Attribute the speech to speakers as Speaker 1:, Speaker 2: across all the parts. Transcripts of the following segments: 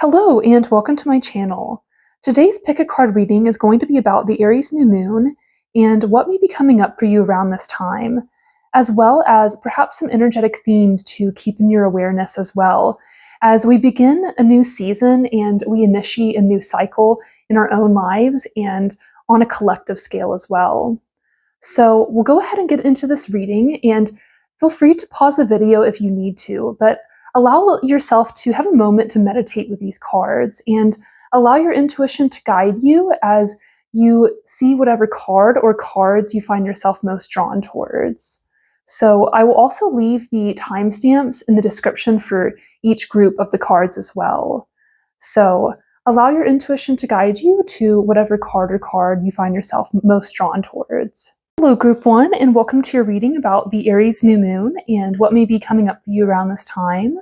Speaker 1: Hello and welcome to my channel. Today's pick a card reading is going to be about the Aries new moon and what may be coming up for you around this time, as well as perhaps some energetic themes to keep in your awareness as well, as we begin a new season and we initiate a new cycle in our own lives and on a collective scale as well. So we'll go ahead and get into this reading, and feel free to pause the video if you need to, but allow yourself to have a moment to meditate with these cards and allow your intuition to guide you as you see whatever card or cards you find yourself most drawn towards. So I will also leave the timestamps in the description for each group of the cards as well. So allow your intuition to guide you to whatever card or card you find yourself most drawn towards. Hello Group 1, and welcome to your reading about the Aries new moon and what may be coming up for you around this time.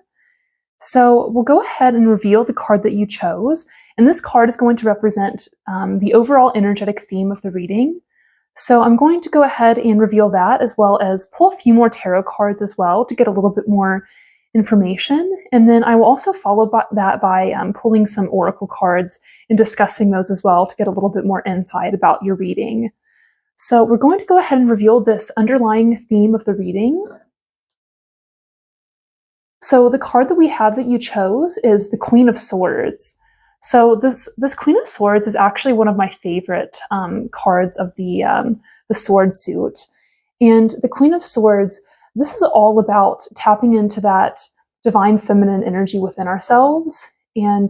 Speaker 1: So we'll go ahead and reveal the card that you chose, and this card is going to represent the overall energetic theme of the reading. So I'm going to go ahead and reveal that, as well as pull a few more tarot cards as well to get a little bit more information, and then I will also follow that by pulling some oracle cards and discussing those as well to get a little bit more insight about your reading. So we're going to go ahead and reveal this underlying theme of the reading. So the card that we have that you chose is the Queen of Swords. So this Queen of Swords is actually one of my favorite cards of the sword suit. And the Queen of Swords, this is all about tapping into that divine feminine energy within ourselves. And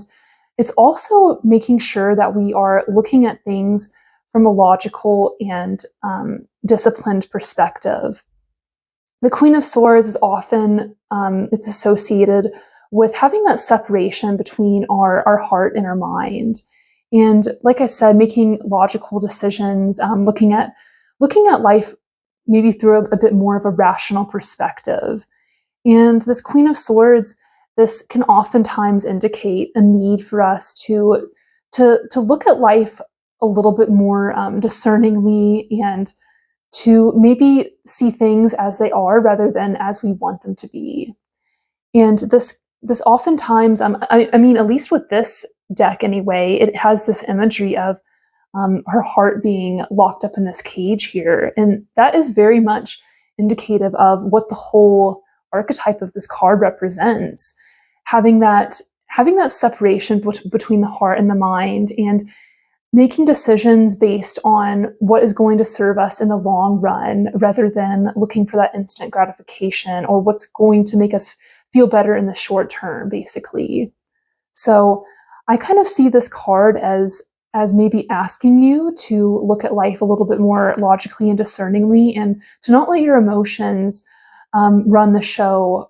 Speaker 1: it's also making sure that we are looking at things from a logical and disciplined perspective. The Queen of Swords is often it's associated with having that separation between our heart and our mind. And like I said, making logical decisions, looking at life maybe through a bit more of a rational perspective. And this Queen of Swords, this can oftentimes indicate a need for us to look at life a little bit more discerningly, and to maybe see things as they are rather than as we want them to be. And this oftentimes, I mean, at least with this deck anyway, it has this imagery of her heart being locked up in this cage here. And that is very much indicative of what the whole archetype of this card represents. Having that separation between the heart and the mind, and making decisions based on what is going to serve us in the long run, rather than looking for that instant gratification or what's going to make us feel better in the short term, basically. So I kind of see this card as maybe asking you to look at life a little bit more logically and discerningly, and to not let your emotions run the show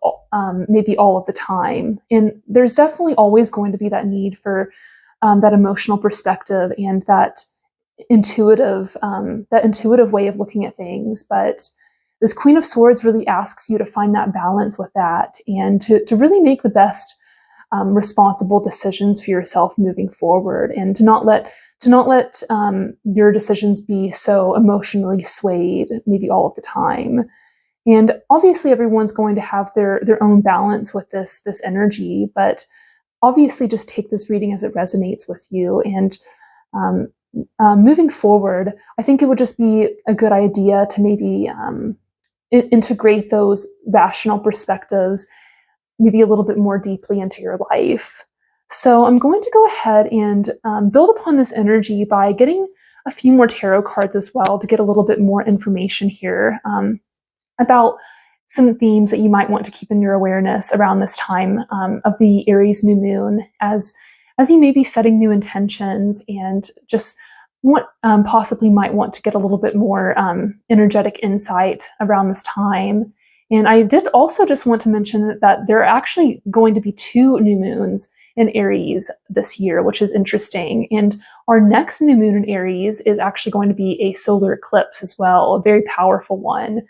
Speaker 1: maybe all of the time. And there's definitely always going to be that need for that emotional perspective and that intuitive way of looking at things. But this Queen of Swords really asks you to find that balance with that, and to really make the best responsible decisions for yourself moving forward, and to not let your decisions be so emotionally swayed maybe all of the time. And obviously everyone's going to have their own balance with this energy, but obviously just take this reading as it resonates with you. And moving forward, I think it would just be a good idea to maybe integrate those rational perspectives maybe a little bit more deeply into your life. So I'm going to go ahead and build upon this energy by getting a few more tarot cards as well to get a little bit more information here about some themes that you might want to keep in your awareness around this time of the Aries new moon, as you may be setting new intentions and just possibly might want to get a little bit more energetic insight around this time. And I did also just want to mention that there are actually going to be 2 new moons in Aries this year, which is interesting. And our next new moon in Aries is actually going to be a solar eclipse as well, a very powerful one.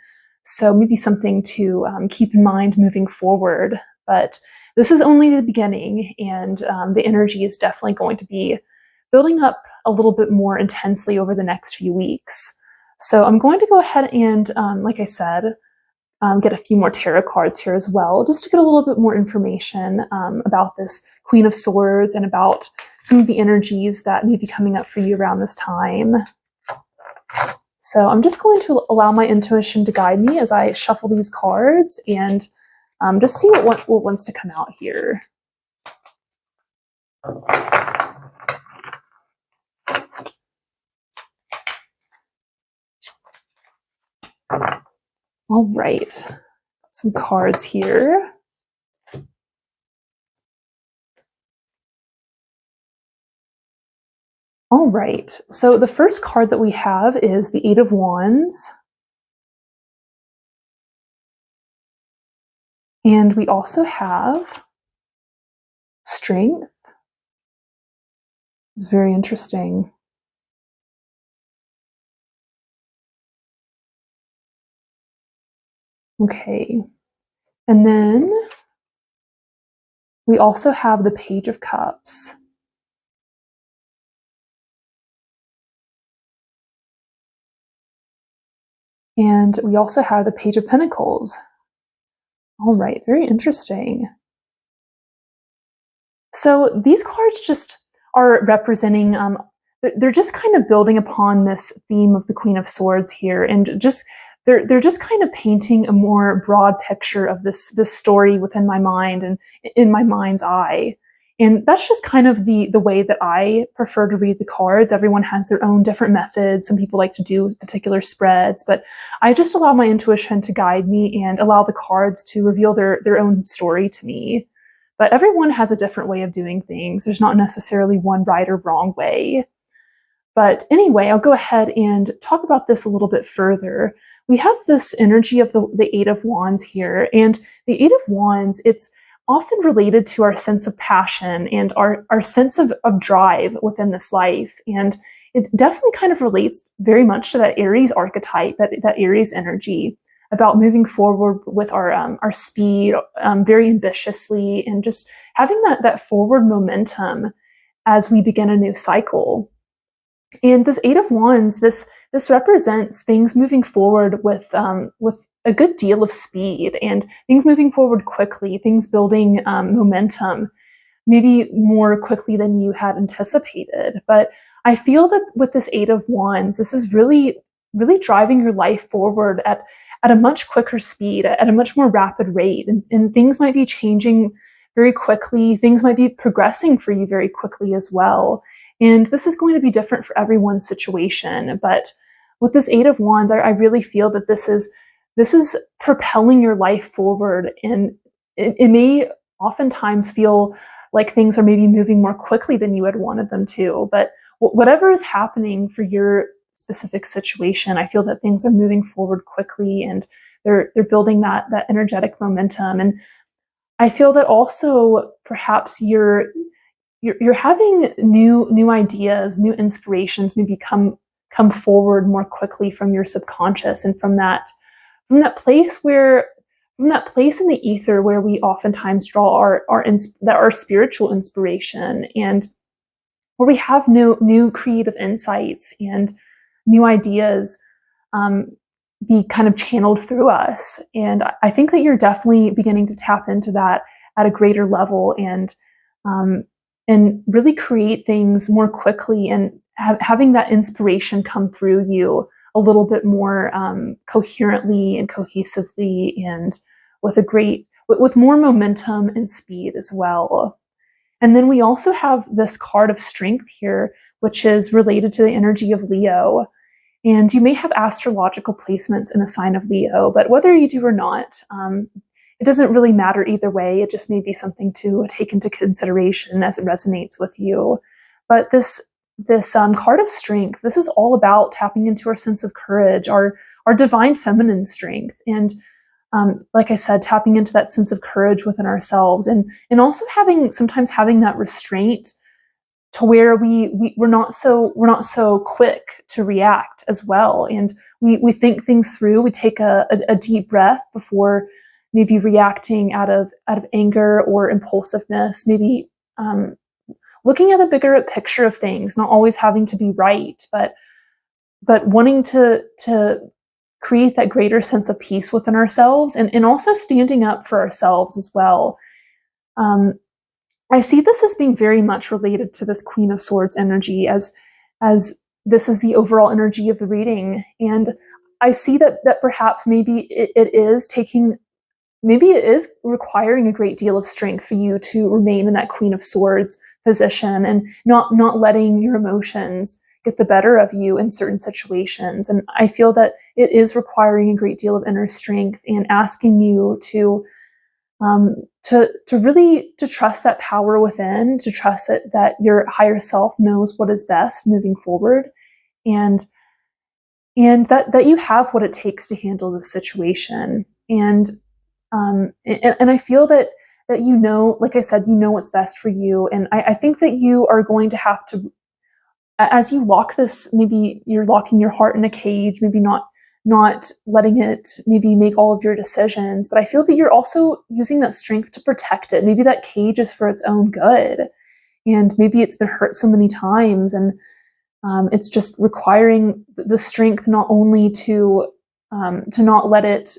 Speaker 1: So maybe something to keep in mind moving forward. But this is only the beginning, and the energy is definitely going to be building up a little bit more intensely over the next few weeks. So I'm going to go ahead and, like I said, get a few more tarot cards here as well, just to get a little bit more information about this Queen of Swords and about some of the energies that may be coming up for you around this time. So I'm just going to allow my intuition to guide me as I shuffle these cards and just see what wants to come out here. All right, some cards here. All right, so the first card that we have is the Eight of Wands. And we also have Strength. It's very interesting. Okay, and then we also have the Page of Cups. And we also have the Page of Pentacles. All right, very interesting. So these cards just are representing, they're just kind of building upon this theme of the Queen of Swords here, and just they're just kind of painting a more broad picture of this story within my mind and in my mind's eye. And that's just kind of the way that I prefer to read the cards. Everyone has their own different methods. Some people like to do particular spreads, but I just allow my intuition to guide me and allow the cards to reveal their own story to me. But everyone has a different way of doing things. There's not necessarily one right or wrong way. But anyway, I'll go ahead and talk about this a little bit further. We have this energy of the Eight of Wands here, and the Eight of Wands, it's often related to our sense of passion and our sense of drive within this life. And it definitely kind of relates very much to that Aries archetype, that Aries energy, about moving forward with our speed very ambitiously, and just having that forward momentum as we begin a new cycle. And this Eight of Wands, this represents things moving forward with a good deal of speed, and things moving forward quickly, things building momentum, maybe more quickly than you had anticipated. But I feel that with this Eight of Wands, this is really driving your life forward at a much quicker speed, at a much more rapid rate, and things might be changing very quickly. Things might be progressing for you very quickly as well. And this is going to be different for everyone's situation. But with this Eight of Wands, I really feel that this is propelling your life forward, and it may oftentimes feel like things are maybe moving more quickly than you had wanted them to. But whatever is happening for your specific situation, I feel that things are moving forward quickly, and they're building that energetic momentum. And I feel that also perhaps you're having new ideas, new inspirations maybe come forward more quickly from your subconscious, and from that place in the ether where we oftentimes draw our spiritual inspiration, and where we have new creative insights and new ideas be kind of channeled through us. And I think that you're definitely beginning to tap into that at a greater level, and really create things more quickly, and having that inspiration come through you a little bit more coherently and cohesively, and with more momentum and speed as well. And then we also have this card of Strength here, which is related to the energy of Leo. And you may have astrological placements in a sign of Leo, but whether you do or not, it doesn't really matter either way. It just may be something to take into consideration as it resonates with you. But this card of Strength, this is all about tapping into our sense of courage, our divine feminine strength, and like I said, tapping into that sense of courage within ourselves, and also sometimes having that restraint to where we're not so quick to react as well, and we think things through. We take a deep breath before maybe reacting out of anger or impulsiveness. Maybe looking at the bigger picture of things, not always having to be right, but wanting to create that greater sense of peace within ourselves, and also standing up for ourselves as well. I see this as being very much related to this Queen of Swords energy, as this is the overall energy of the reading. And I see that perhaps maybe it is taking, maybe it is requiring a great deal of strength for you to remain in that Queen of Swords position, and not letting your emotions get the better of you in certain situations. And I feel that it is requiring a great deal of inner strength and asking you to really to trust that power within, to trust that your higher self knows what is best moving forward, and that you have what it takes to handle the situation. And I feel that you know, like I said, you know what's best for you. And I think that you are going to have to, as you lock this, maybe you're locking your heart in a cage, maybe not letting it maybe make all of your decisions, but I feel that you're also using that strength to protect it. Maybe that cage is for its own good, and maybe it's been hurt so many times, and it's just requiring the strength not only to not let it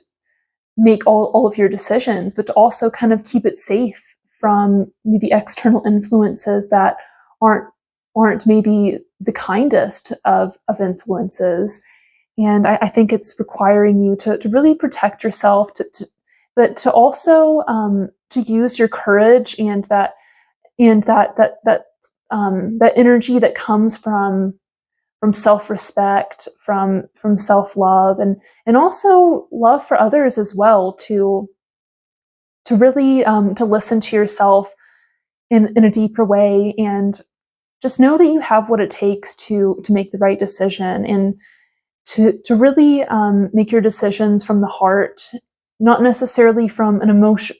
Speaker 1: make all of your decisions, but to also kind of keep it safe from maybe external influences that aren't maybe the kindest of influences. And I think it's requiring you to really protect yourself, but to also to use your courage and that energy that comes from self-respect, from self-love, and also love for others as well, to really to listen to yourself in a deeper way, and just know that you have what it takes to make the right decision, and to really make your decisions from the heart, not necessarily from an emotion,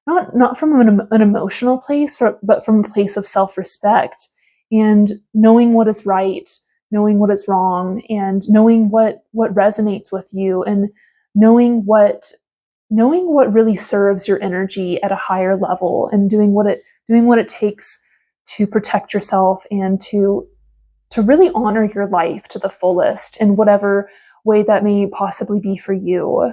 Speaker 1: not from an emotional place, but from a place of self-respect, and knowing what is right, knowing what is wrong, and knowing what resonates with you, and knowing what really serves your energy at a higher level, and doing what it takes to protect yourself, and to really honor your life to the fullest in whatever way that may possibly be for you.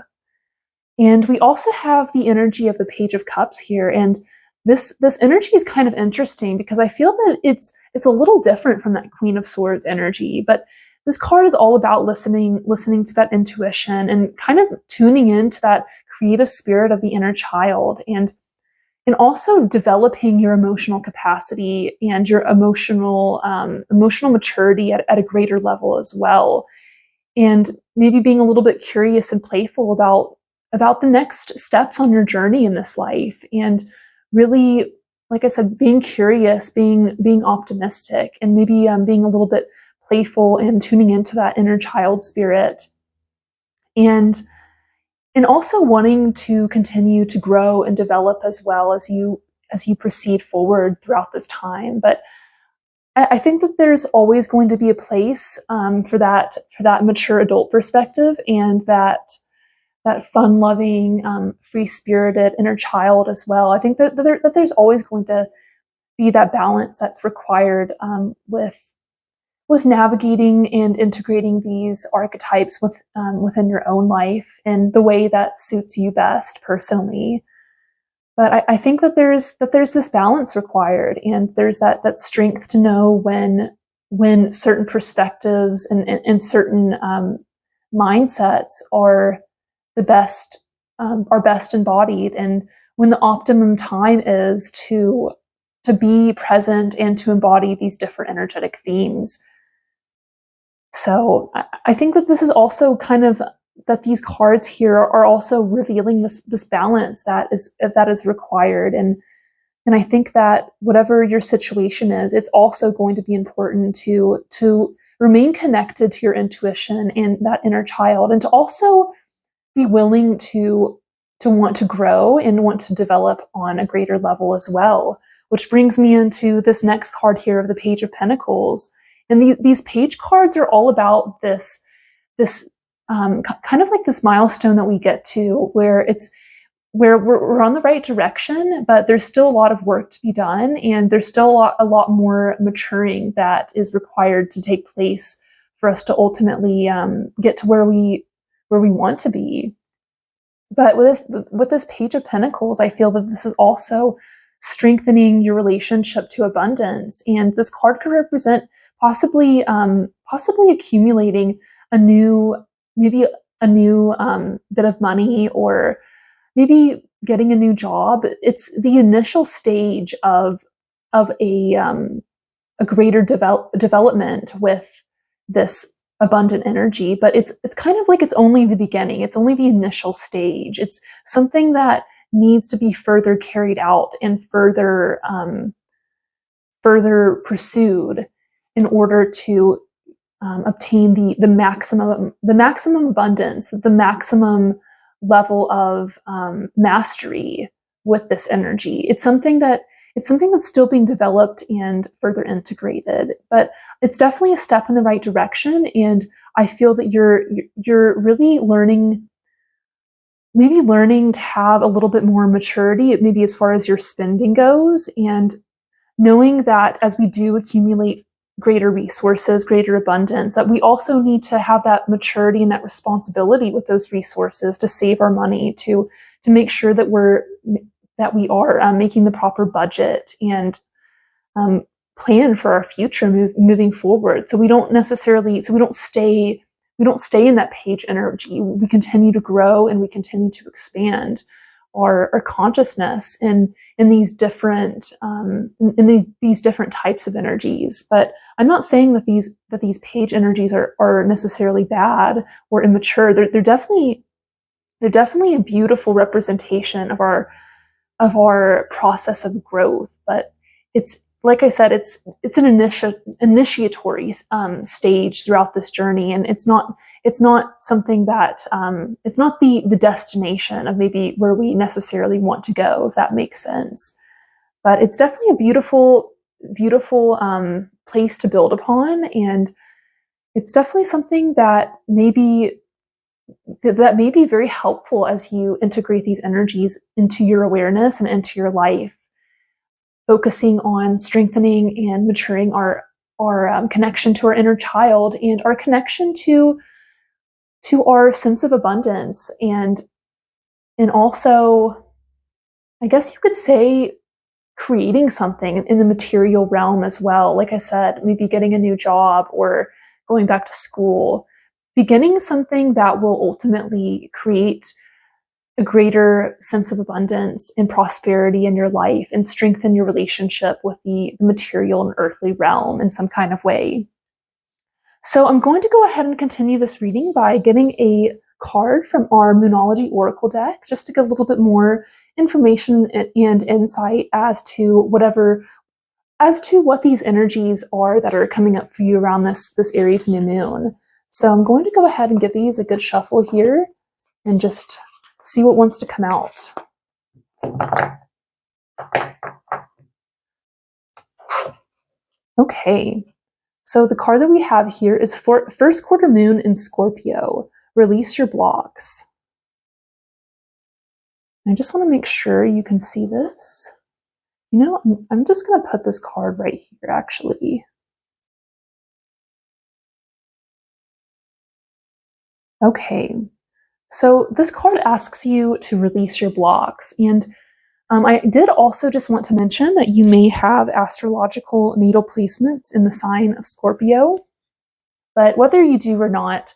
Speaker 1: And we also have the energy of the Page of Cups here, and this energy is kind of interesting because I feel that it's a little different from that Queen of Swords energy. But this card is all about listening to that intuition, and kind of tuning into that creative spirit of the inner child, and also developing your emotional capacity and your emotional maturity at a greater level as well, and maybe being a little bit curious and playful about the next steps on your journey in this life, and really, like I said, being curious, being optimistic, and maybe being a little bit playful and tuning into that inner child spirit, and also wanting to continue to grow and develop as well as you proceed forward throughout this time. But I think that there's always going to be a place for that mature adult perspective, and that fun-loving, free-spirited inner child as well. I think that there's always going to be that balance that's required with navigating and integrating these archetypes within your own life in the way that suits you best personally. But I think that there's this balance required, and there's that strength to know when certain perspectives and certain mindsets are the best, are best embodied, and when the optimum time is to be present and to embody these different energetic themes. So I think that this is also kind of, that these cards here are also revealing this balance that is required, and I think that whatever your situation is, it's also going to be important to remain connected to your intuition and that inner child, and to also be willing to want to grow and want to develop on a greater level as well. Which brings me into this next card here of the Page of Pentacles. And these page cards are all about this kind of like this milestone that we get to, where we're on the right direction, but there's still a lot of work to be done, and there's still a lot more maturing that is required to take place for us to ultimately get to where we we want to be. But with this Page of Pentacles, I feel that this is also strengthening your relationship to abundance. And this card could represent possibly accumulating a new, maybe a new bit of money, or maybe getting a new job. It's the initial stage of a greater development with this abundant energy, but it's kind of like it's only the beginning. It's only the initial stage. It's something that needs to be further carried out and further pursued in order to obtain the maximum abundance, the maximum level of mastery with this energy. It's something that's still being developed and further integrated, but it's definitely a step in the right direction. And I feel that you're really learning to have a little bit more maturity, maybe as far as your spending goes, and knowing that as we do accumulate greater resources, greater abundance, that we also need to have that maturity and that responsibility with those resources to save our money, to make sure that we are making the proper budget and plan for our future moving forward. So we don't stay in that page energy. We continue to grow and we continue to expand our consciousness in these different these different types of energies. But I'm not saying that these page energies are necessarily bad or immature. They're definitely a beautiful representation of our process of growth. But it's, like I said, it's an initiatory stage throughout this journey, and it's not something that it's not the destination of maybe where we necessarily want to go, if that makes sense. But it's definitely a beautiful place to build upon, and it's definitely something that may be very helpful as you integrate these energies into your awareness and into your life, focusing on strengthening and maturing our connection to our inner child and our connection to our sense of abundance, and also, I guess you could say, creating something in the material realm as well. Like I said, maybe getting a new job or going back to school, beginning something that will ultimately create a greater sense of abundance and prosperity in your life and strengthen your relationship with the material and earthly realm in some kind of way. So I'm going to go ahead and continue this reading by getting a card from our Moonology Oracle deck, just to get a little bit more information and insight as to what these energies are that are coming up for you around this Aries new moon. So I'm going to go ahead and give these a good shuffle here and just see what wants to come out. Okay, so the card that we have here is for first quarter moon in Scorpio. Release your blocks. I just want to make sure you can see this. You know, I'm just going to put this card right here, actually. Okay, so this card asks you to release your blocks, and I did also just want to mention that you may have astrological natal placements in the sign of Scorpio, but whether you do or not,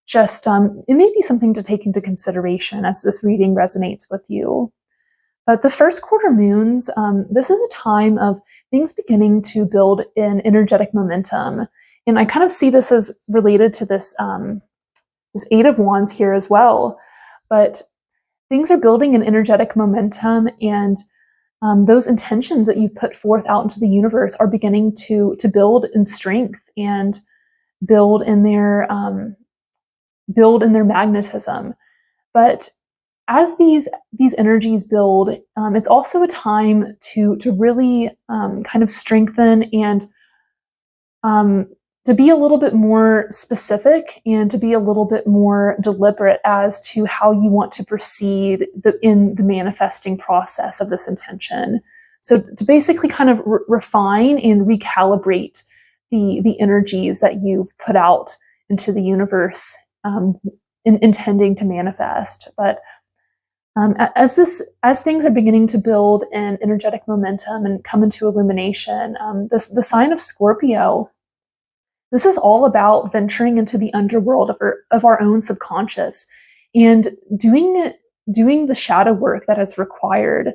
Speaker 1: just it may be something to take into consideration as this reading resonates with you. But the first quarter moons, this is a time of things beginning to build in energetic momentum, and I kind of see this as related to this Eight of Wands here as well. But things are building in energetic momentum, and those intentions that you put forth out into the universe are beginning to build in strength and build in their magnetism. But as these energies build, it's also a time to really kind of strengthen and to be a little bit more specific and to be a little bit more deliberate as to how you want to proceed in the manifesting process of this intention. So to basically kind of refine and recalibrate the energies that you've put out into the universe intending to manifest. But as things are beginning to build in energetic momentum and come into illumination, the sign of Scorpio, this is all about venturing into the underworld of our own subconscious and doing the shadow work that is required.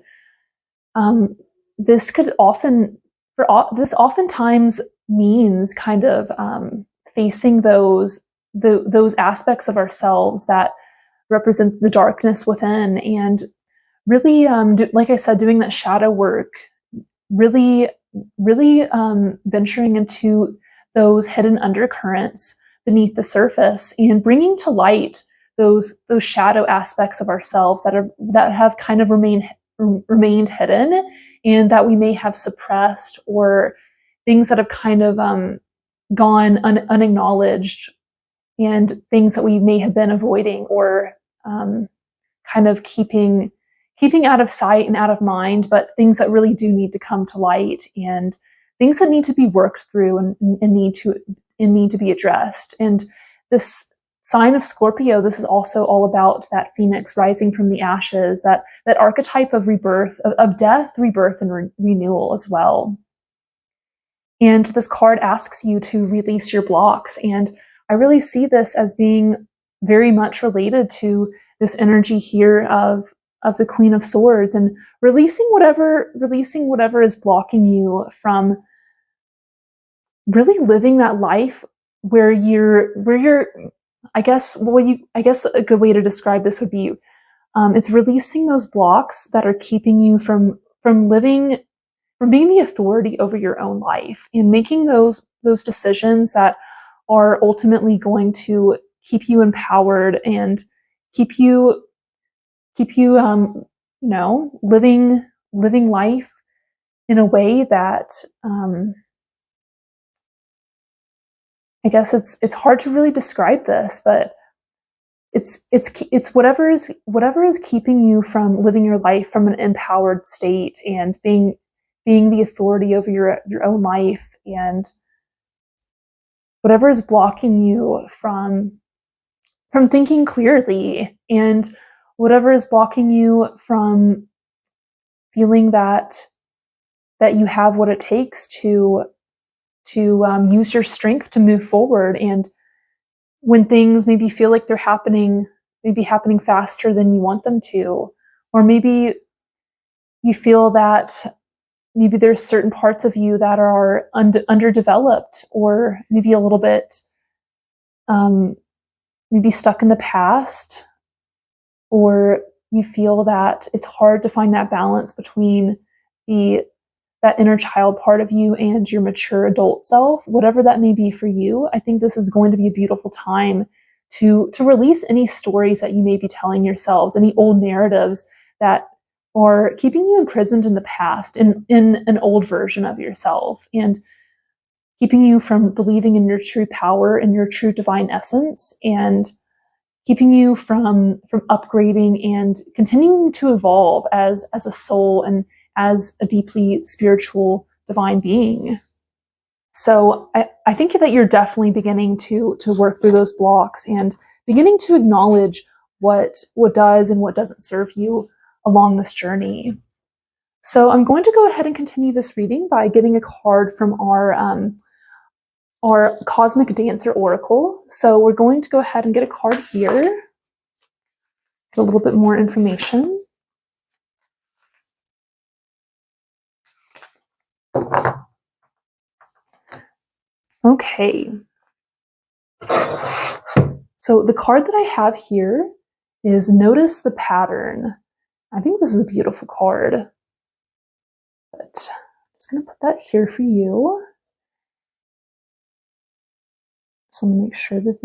Speaker 1: This oftentimes means kind of facing those aspects of ourselves that represent the darkness within, and really, like I said, doing that shadow work, really venturing into those hidden undercurrents beneath the surface and bringing to light those shadow aspects of ourselves that have kind of remained hidden, and that we may have suppressed, or things that have kind of gone unacknowledged, and things that we may have been avoiding, or kind of keeping out of sight and out of mind, but things that really do need to come to light, and things that need to be worked through and need to be addressed. And this sign of Scorpio, this is also all about that phoenix rising from the ashes, that archetype of rebirth, of death, rebirth, and renewal as well. And this card asks you to release your blocks. And I really see this as being very much related to this energy here of the Queen of Swords, and releasing whatever is blocking you from really living that life where you're I guess a good way to describe this would be it's releasing those blocks that are keeping you from being the authority over your own life, and making those decisions that are ultimately going to keep you empowered and keep you living life in a way that I guess it's hard to really describe this, but it's whatever is keeping you from living your life from an empowered state, and being the authority over your own life, and whatever is blocking you from thinking clearly, and whatever is blocking you from feeling that you have what it takes to use your strength to move forward. And when things maybe feel like they're happening faster than you want them to, or maybe you feel that maybe there's certain parts of you that are underdeveloped, or maybe a little bit maybe stuck in the past, or you feel that it's hard to find that balance between that inner child part of you and your mature adult self, whatever that may be for you. I think this is going to be a beautiful time to release any stories that you may be telling yourselves, any old narratives that are keeping you imprisoned in the past, in an old version of yourself, and keeping you from believing in your true power and your true divine essence, and keeping you from upgrading and continuing to evolve as a soul and as a deeply spiritual divine being. So I think that you're definitely beginning to work through those blocks, and beginning to acknowledge what does and what doesn't serve you along this journey. So I'm going to go ahead and continue this reading by getting a card from our Cosmic Dancer Oracle. So we're going to go ahead and get a card here, get a little bit more information. Okay. So the card that I have here is Notice the Pattern. I think this is a beautiful card, but I'm just going to put that here for you. So I'm going to make sure that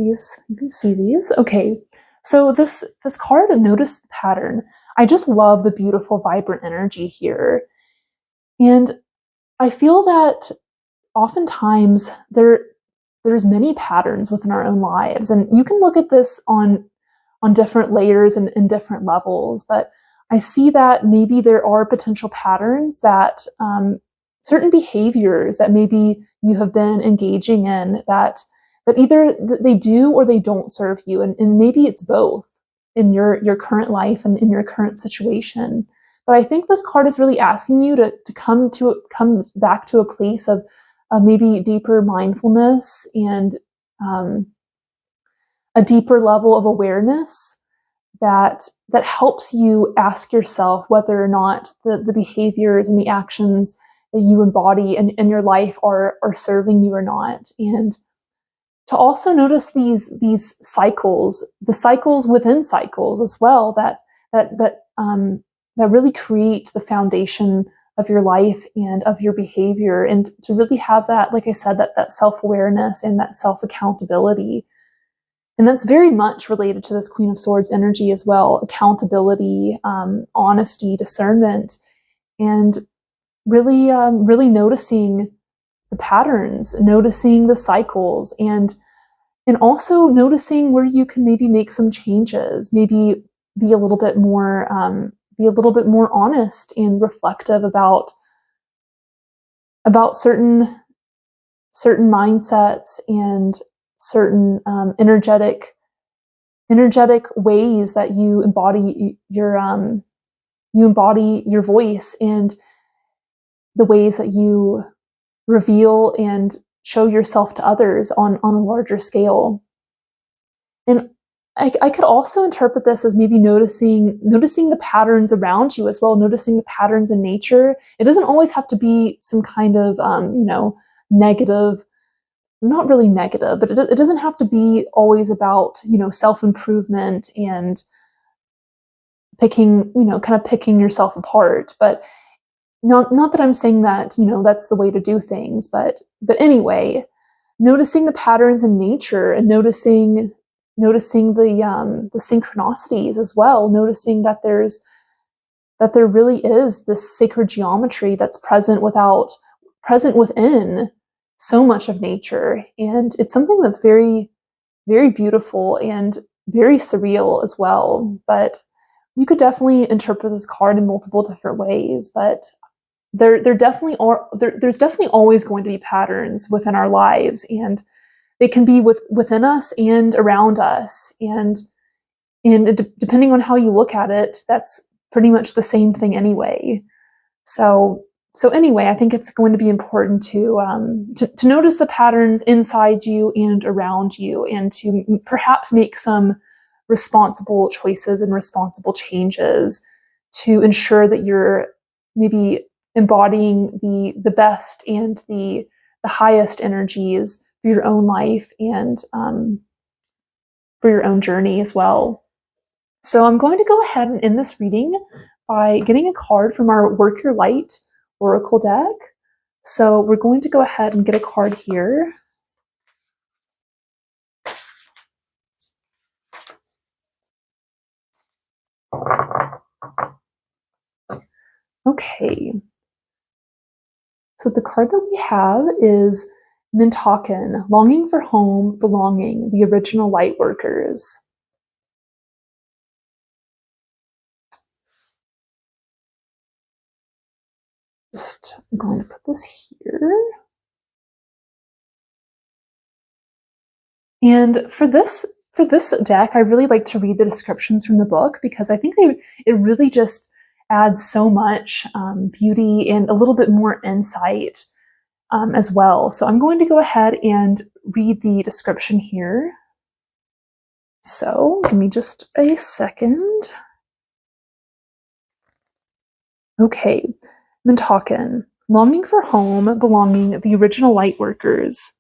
Speaker 1: you can see these. Okay. So this card, Notice the Pattern. I just love the beautiful, vibrant energy here. And I feel that oftentimes there's many patterns within our own lives, and you can look at this on different layers and in different levels, but I see that maybe there are potential patterns that certain behaviors that maybe you have been engaging in that that either they do or they don't serve you, and maybe it's both in your current life and in your current situation. But I think this card is really asking you to come back to a place of maybe deeper mindfulness and a deeper level of awareness that helps you ask yourself whether or not the behaviors and the actions that you embody in your life are serving you or not. And to also notice these cycles, the cycles within cycles as well, that really create the foundation of your life and of your behavior, and to really have that, like I said, that self-awareness and that self-accountability. And that's very much related to this Queen of Swords energy as well: accountability, honesty, discernment, and really noticing the patterns, noticing the cycles, and also noticing where you can maybe make some changes, maybe be a little bit more honest and reflective about certain mindsets and certain energetic ways that you embody your voice, and the ways that you reveal and show yourself to others on a larger scale. And I could also interpret this as maybe noticing the patterns around you as well, noticing the patterns in nature. It doesn't always have to be some kind of negative, not really negative, but it doesn't have to be always about self-improvement and picking yourself apart. But not that I'm saying that that's the way to do things, but anyway, noticing the patterns in nature and noticing the synchronicities as well, noticing that there really is this sacred geometry that's present within so much of nature. And it's something that's very, very beautiful and very surreal as well. But you could definitely interpret this card in multiple different ways. But there definitely are there's definitely always going to be patterns within our lives, and they can be within us and around us, and depending on how you look at it, that's pretty much the same thing anyway. So anyway, I think it's going to be important to notice the patterns inside you and around you, and to perhaps make some responsible choices and responsible changes to ensure that you're maybe embodying the best and the highest energies for your own life and for your own journey as well. So I'm going to go ahead and end this reading by getting a card from our Work Your Light Oracle deck. So we're going to go ahead and get a card here. Okay. So the card that we have is Mintaken, Longing for Home, Belonging, the Original Lightworkers. I'm going to put this here. And for this deck, I really like to read the descriptions from the book, because I think it really just adds so much beauty and a little bit more insight as well. So I'm going to go ahead and read the description here. So give me just a second. Okay, Mintaken, Longing for Home, Belonging, the Original Lightworkers.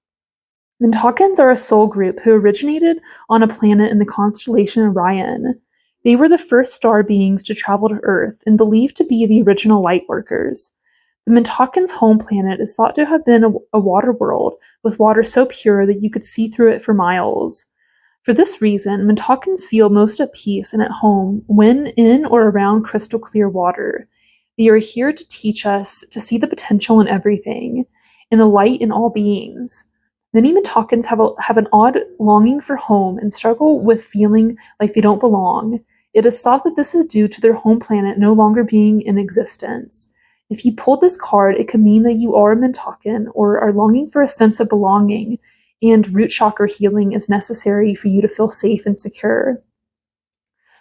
Speaker 1: Mintakens are a soul group who originated on a planet in the constellation Orion. They were the first star beings to travel to Earth and believed to be the original Lightworkers. The Mintakens' home planet is thought to have been a water world, with water so pure that you could see through it for miles. For this reason, Mintakens feel most at peace and at home when in or around crystal clear water. They are here to teach us to see the potential in everything, and the light in all beings. Many Mintakens have an odd longing for home and struggle with feeling like they don't belong. It is thought that this is due to their home planet no longer being in existence. If you pulled this card, it could mean that you are a Mintaken or are longing for a sense of belonging and root chakra healing is necessary for you to feel safe and secure.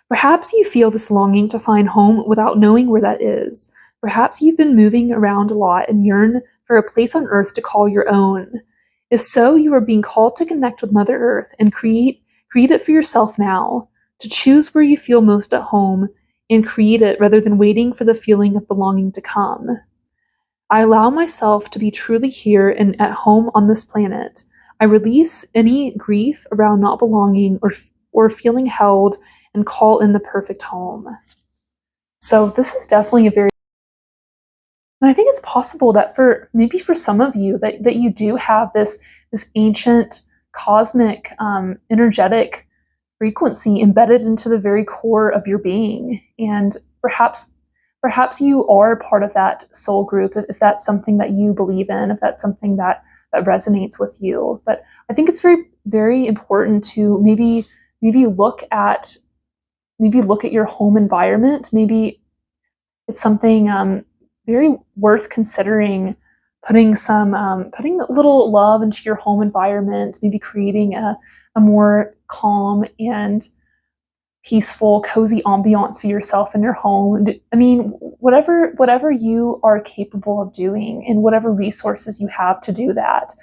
Speaker 1: Perhaps you feel this longing to find home without knowing where that is. Perhaps you've been moving around a lot and yearn for a place on Earth to call your own. If so, you are being called to connect with Mother Earth and create it for yourself now, to choose where you feel most at home and create it rather than waiting for the feeling of belonging to come. I allow myself to be truly here and at home on this planet. I release any grief around not belonging or feeling held and call in the perfect home. So this is definitely a very, and I think it's possible that for some of you that you do have this ancient cosmic energetic frequency embedded into the very core of your being, and perhaps you are part of that soul group if that's something that you believe in, if that's something that resonates with you. But I think it's very, very important to maybe look at your home environment. Maybe it's something very worth considering, putting a little love into your home environment, maybe creating a more calm and peaceful, cozy ambiance for yourself in your home. I mean, whatever you are capable of doing and whatever resources you have to do that.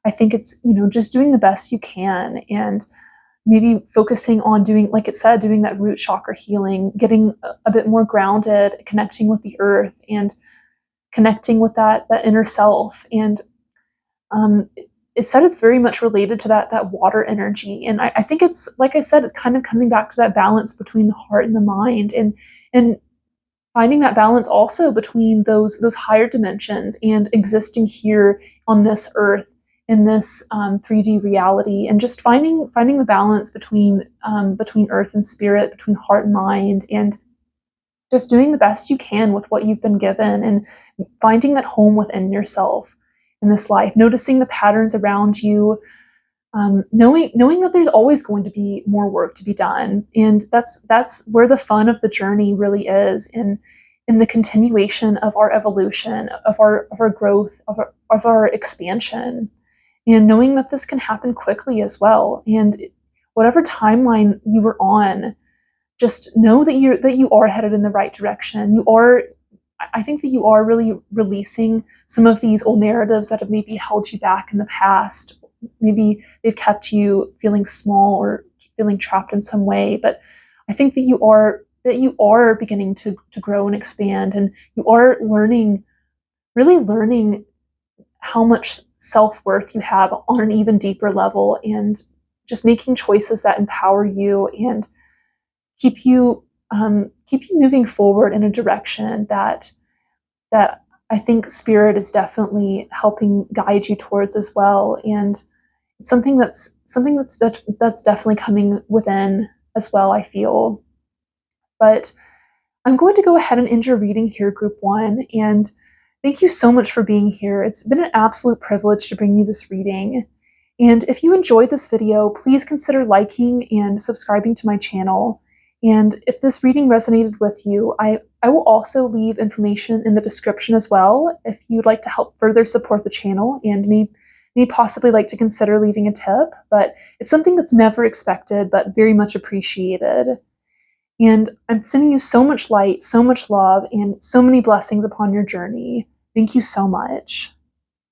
Speaker 1: I think it's, just doing the best you can, and maybe focusing on doing, like it said, doing that root chakra healing, getting a bit more grounded, connecting with the earth and connecting with that inner self. And it said it's very much related to that water energy. And I think it's, like I said, it's kind of coming back to that balance between the heart and the mind, and finding that balance also between those higher dimensions and existing here on this earth in this 3D reality, and just finding the balance between earth and spirit, between heart and mind, and just doing the best you can with what you've been given, and finding that home within yourself in this life, noticing the patterns around you, knowing that there's always going to be more work to be done, and that's where the fun of the journey really is, in the continuation of our evolution, of our growth, of our expansion, and knowing that this can happen quickly as well. And whatever timeline you were on, just know that you are headed in the right direction. I think that you are really releasing some of these old narratives that have maybe held you back in the past. Maybe they've kept you feeling small or feeling trapped in some way. But I think that you are beginning to grow and expand, and you are really learning how much self-worth you have on an even deeper level, and just making choices that empower you and keep you moving forward in a direction that I think spirit is definitely helping guide you towards as well. And it's something that's definitely coming within as well, I feel. But I'm going to go ahead and end your reading here, Group 1, and thank you so much for being here. It's been an absolute privilege to bring you this reading. And if you enjoyed this video, please consider liking and subscribing to my channel. And if this reading resonated with you, I will also leave information in the description as well if you'd like to help further support the channel and may possibly like to consider leaving a tip. But it's something that's never expected, but very much appreciated. And I'm sending you so much light, so much love, and so many blessings upon your journey. Thank you so much.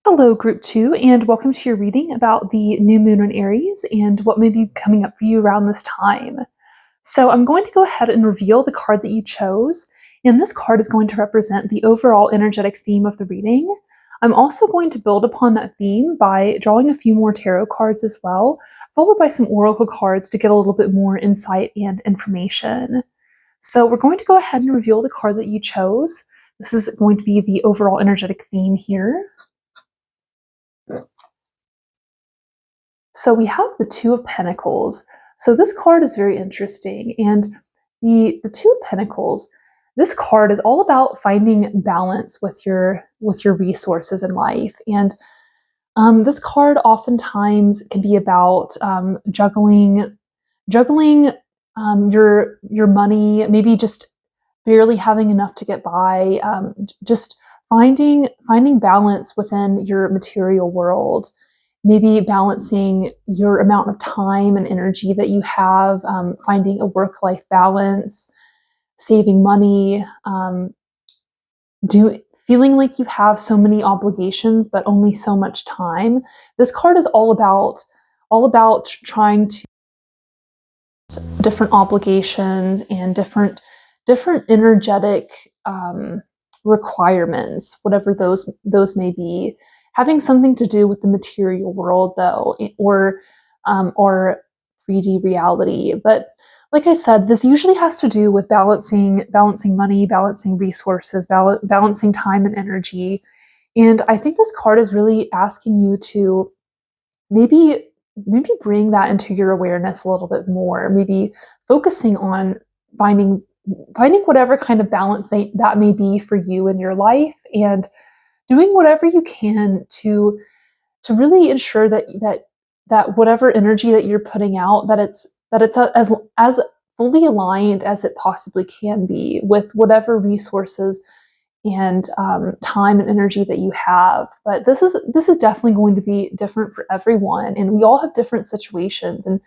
Speaker 1: Hello, Group 2, and welcome to your reading about the new moon in Aries and what may be coming up for you around this time. So I'm going to go ahead and reveal the card that you chose, and this card is going to represent the overall energetic theme of the reading. I'm also going to build upon that theme by drawing a few more tarot cards as well, followed by some oracle cards to get a little bit more insight and information. So we're going to go ahead and reveal the card that you chose. This is going to be the overall energetic theme here. So we have the Two of Pentacles. So this card is very interesting, and the Two of Pentacles, this card is all about finding balance with your resources in life. And this card oftentimes can be about juggling your money, maybe just barely having enough to get by, just finding balance within your material world. maybe balancing your amount of time and energy that you have, finding a work-life balance, saving money, feeling like you have so many obligations but only so much time. This card is all about trying to different obligations and different energetic requirements, whatever those may be, having something to do with the material world, though, or 3D reality. But like I said, this usually has to do with balancing money, balancing resources, balancing time and energy. And I think this card is really asking you to maybe bring that into your awareness a little bit more, maybe focusing on finding whatever kind of balance that may be for you in your life, and doing whatever you can to really ensure that whatever energy that you're putting out, that it's as fully aligned as it possibly can be with whatever resources and time and energy that you have. But this is definitely going to be different for everyone, and we all have different situations, and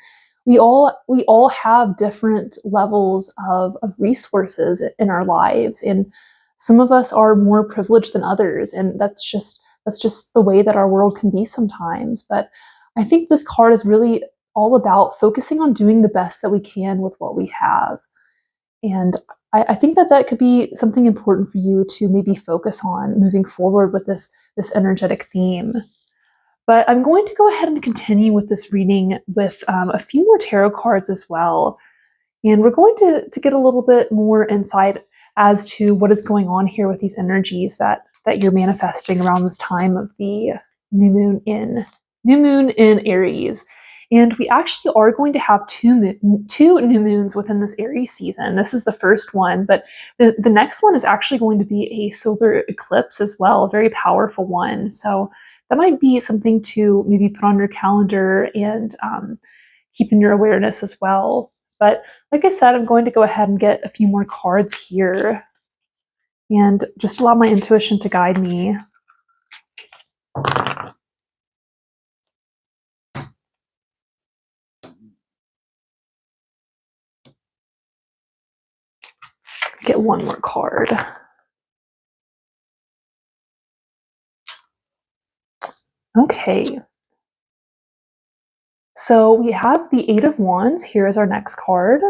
Speaker 1: we all have different levels of resources in our lives, and some of us are more privileged than others, and that's just the way that our world can be sometimes. But I think this card is really all about focusing on doing the best that we can with what we have. And I think that could be something important for you to maybe focus on moving forward with this energetic theme. But I'm going to go ahead and continue with this reading with a few more tarot cards as well. And we're going to get a little bit more insight as to what is going on here with these energies that you're manifesting around this time of the new moon in Aries. And we actually are going to have two new moons within this Aries season. This is the first one, but the next one is actually going to be a solar eclipse as well, a very powerful one. So that might be something to maybe put on your calendar and keep in your awareness as well. But like I said, I'm going to go ahead and get a few more cards here and just allow my intuition to guide me. Get one more card. Okay. So we have the Eight of Wands here as our next card.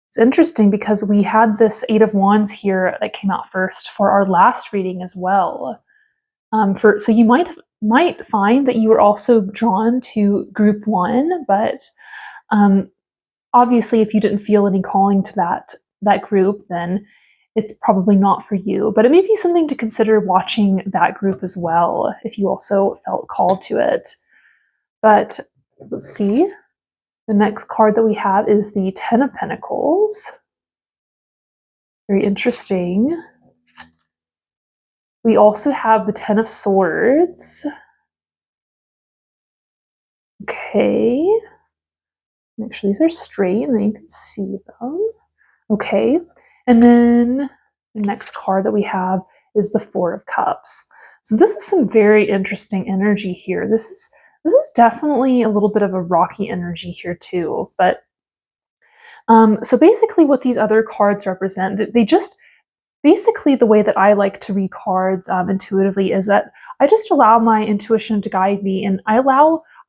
Speaker 1: It's interesting because we had this Eight of Wands here that came out first for our last reading as well. So you might find that you were also drawn to group one, but obviously if you didn't feel any calling to that group, then it's probably not for you. But it may be something to consider watching that group as well if you also felt called to it. But let's see. The next card that we have is the Ten of Pentacles. Very interesting. We also have the Ten of Swords. Okay. Make sure these are straight and then you can see them. Okay. And then the next card that we have is the Four of Cups. So this is some very interesting energy here. This is definitely a little bit of a rocky energy here too. But so basically what these other cards represent, they just basically the way that I like to read cards intuitively is that I just allow my intuition to guide me, and I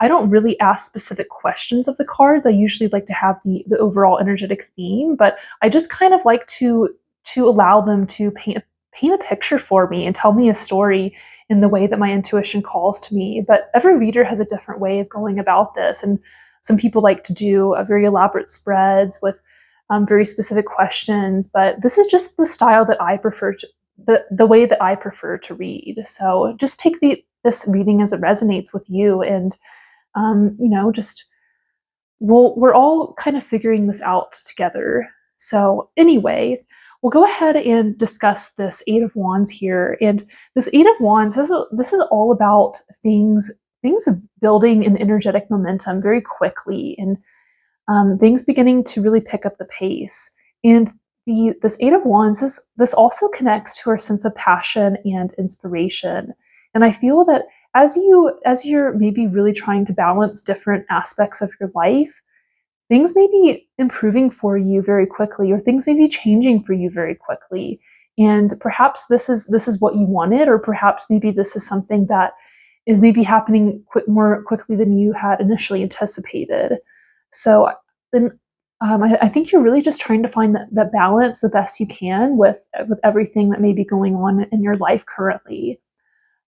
Speaker 1: don't really ask specific questions of the cards. I usually like to have the overall energetic theme, but I just kind of like to allow them to paint a picture for me and tell me a story in the way that my intuition calls to me. But every reader has a different way of going about this, and some people like to do very elaborate spreads with very specific questions, but this is just the style that I prefer the way that I prefer to read. So just take this reading as it resonates with you, and just we're all kind of figuring this out together. So anyway, we'll go ahead and discuss this Eight of Wands here. And this Eight of Wands, this is all about things building an energetic momentum very quickly, and things beginning to really pick up the pace. And this Eight of Wands, this also connects to our sense of passion and inspiration. And I feel that as you're maybe really trying to balance different aspects of your life, things may be improving for you very quickly, or things may be changing for you very quickly. And perhaps this is what you wanted, or perhaps maybe this is something that is maybe happening more quickly than you had initially anticipated. So then I think you're really just trying to find that balance the best you can with everything that may be going on in your life currently.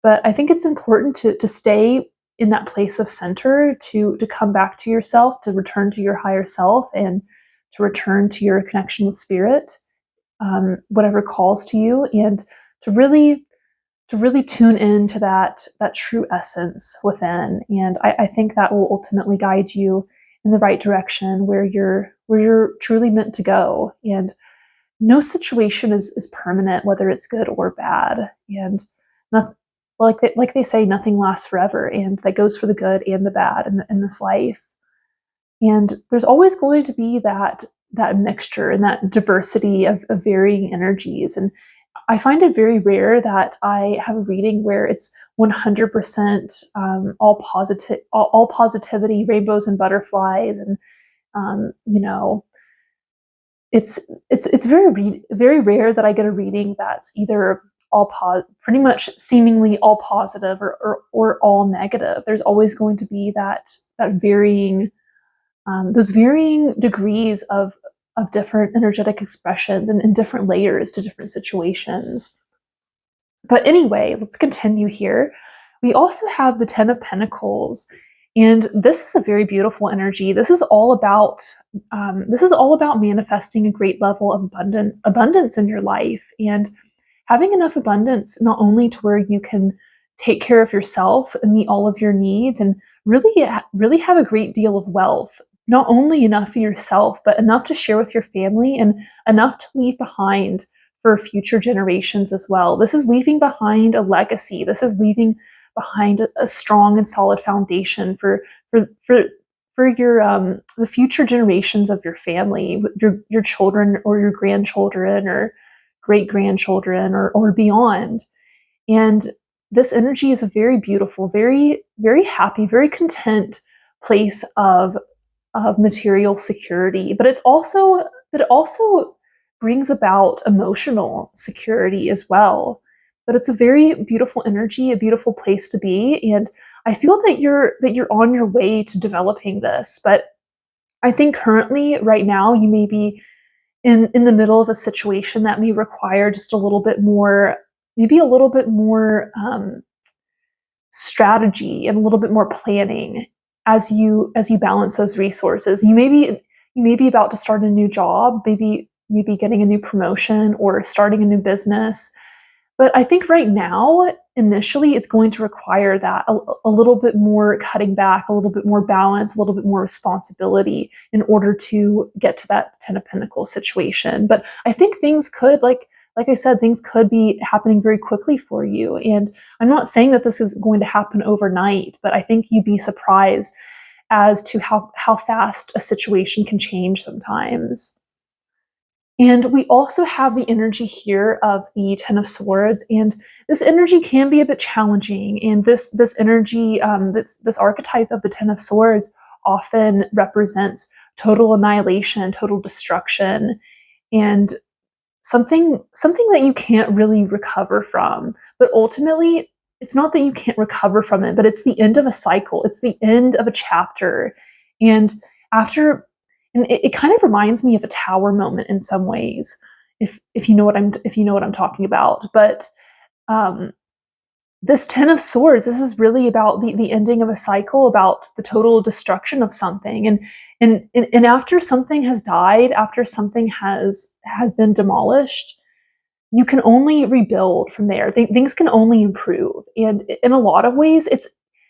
Speaker 1: But I think it's important to stay in that place of center, to come back to yourself, to return to your higher self, and to return to your connection with spirit, whatever calls to you, and to really tune into that true essence within. And I think that will ultimately guide you in the right direction, where you're truly meant to go. And no situation is permanent, whether it's good or bad. And nothing, like they say, nothing lasts forever, and that goes for the good and the bad in this life. And there's always going to be that mixture and that diversity of varying energies. And I find it very rare that I have a reading where it's 100% all positivity, rainbows and butterflies, and you know, it's very rare that I get a reading that's either pretty much seemingly all positive, or all negative. There's always going to be that varying those varying degrees of different energetic expressions, and different layers to different situations. But anyway, let's continue here. We also have the Ten of Pentacles, and this is a very beautiful energy. This is all about manifesting a great level of abundance in your life, and having enough abundance not only to where you can take care of yourself and meet all of your needs, and really have a great deal of wealth. Not only enough for yourself, but enough to share with your family, and enough to leave behind for future generations as well. This is leaving behind a legacy. This is leaving behind a strong and solid foundation for your the future generations of your family, your children, or your grandchildren, or great grandchildren, or beyond. And this energy is a very beautiful, very very happy, very content place of material security, but it also brings about emotional security as well. But it's a very beautiful energy, a beautiful place to be, and I feel that you're on your way to developing this. But I think currently, right now, you may be in the middle of a situation that may require just a little bit more, maybe a little bit more strategy and a little bit more planning as you balance those resources. You may be about to start a new job, maybe getting a new promotion, or starting a new business. But I think right now, initially, it's going to require that a little bit more cutting back, a little bit more balance, a little bit more responsibility in order to get to that Ten of Pentacles situation. But I think things could, like I said, things could be happening very quickly for you. And I'm not saying that this is going to happen overnight, but I think you'd be surprised as to how fast a situation can change sometimes. And we also have the energy here of the Ten of Swords, and this energy can be a bit challenging. And this energy, this archetype of the Ten of Swords, often represents total annihilation, total destruction, and something that you can't really recover from. But ultimately, it's not that you can't recover from it, but it's the end of a cycle. It's the end of a chapter. And after and it kind of reminds me of a tower moment in some ways, if you know what I'm talking about. But this Ten of Swords, this is really about the ending of a cycle, about the total destruction of something. And after something has died, after something has been demolished, you can only rebuild from there. Things can only improve. And in a lot of ways,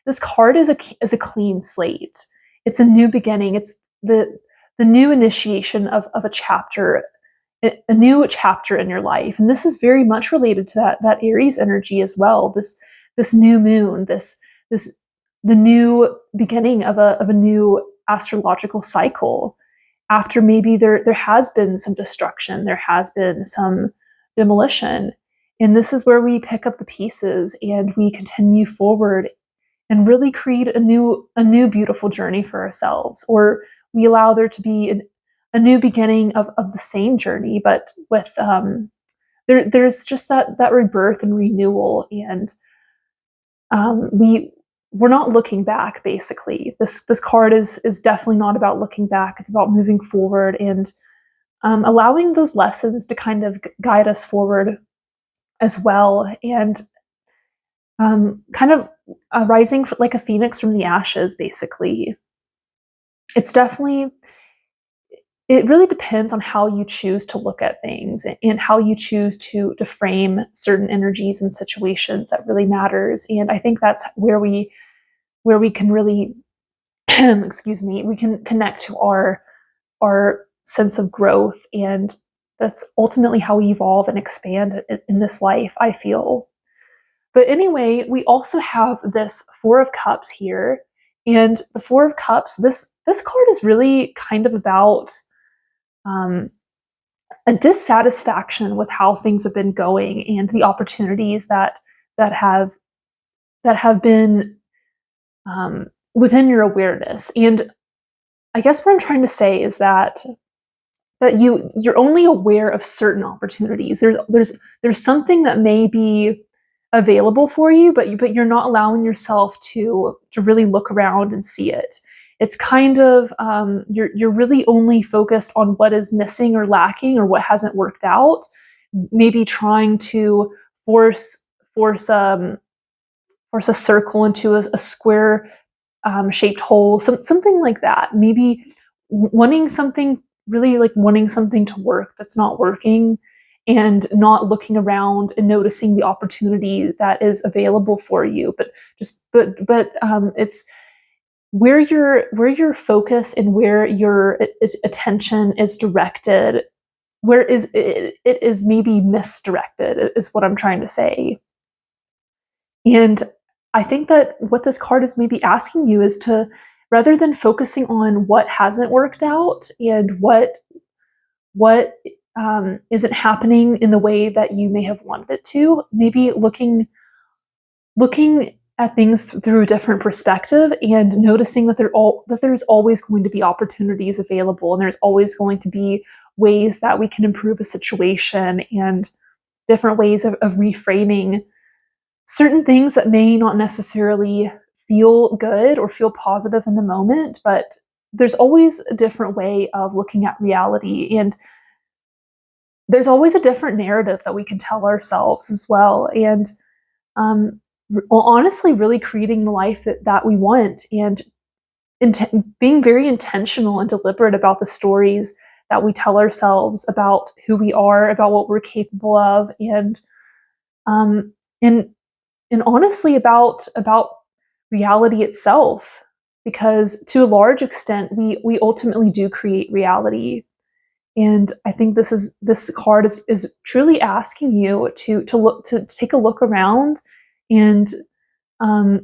Speaker 1: this card is a clean slate. It's a new beginning. It's the new initiation of a chapter, a new chapter in your life. And this is very much related to that Aries energy as well. This new moon, the new beginning of a new astrological cycle. After maybe there has been some destruction, there has been some demolition, And this is where we pick up the pieces and we continue forward and really create a new beautiful journey for ourselves, or we allow there to be a new beginning of the same journey, but with there's just that rebirth and renewal, and we're not looking back. Basically, this card is definitely not about looking back. It's about moving forward and allowing those lessons to kind of guide us forward as well, and kind of rising like a phoenix from the ashes. Basically, it's definitely, it really depends on how you choose to look at things and how you choose to frame certain energies and situations. That really matters, and I think that's where we can really excuse me, we can connect to our sense of growth, and that's ultimately how we evolve and expand in this life, I feel. But anyway, we also have this Four of Cups here, and the Four of Cups, this card is really kind of about um, a dissatisfaction with how things have been going and the opportunities that have been within your awareness. And I guess what I'm trying to say is that you're only aware of certain opportunities. There's something that may be available for you, but you're not allowing yourself to really look around and see it. It's kind of you're really only focused on what is missing or lacking or what hasn't worked out. Maybe trying to force force a circle into a square shaped hole, something like that. Maybe wanting something, really like wanting something to work that's not working, and not looking around and noticing the opportunity that is available for you. But it's where your focus and where your attention is directed. Where is it is maybe misdirected is what I'm trying to say. And I think that what this card is maybe asking you is to, rather than focusing on what hasn't worked out and what isn't happening in the way that you may have wanted it to, maybe looking at things through a different perspective and noticing that there's always going to be opportunities available, and there's always going to be ways that we can improve a situation, and different ways of reframing certain things that may not necessarily feel good or feel positive in the moment, but there's always a different way of looking at reality, and there's always a different narrative that we can tell ourselves as well. And honestly, really creating the life that we want, and being very intentional and deliberate about the stories that we tell ourselves about who we are, about what we're capable of, um, and and honestly about reality itself, because to a large extent we ultimately do create reality. And I think this card is truly asking you to look, to take a look around, and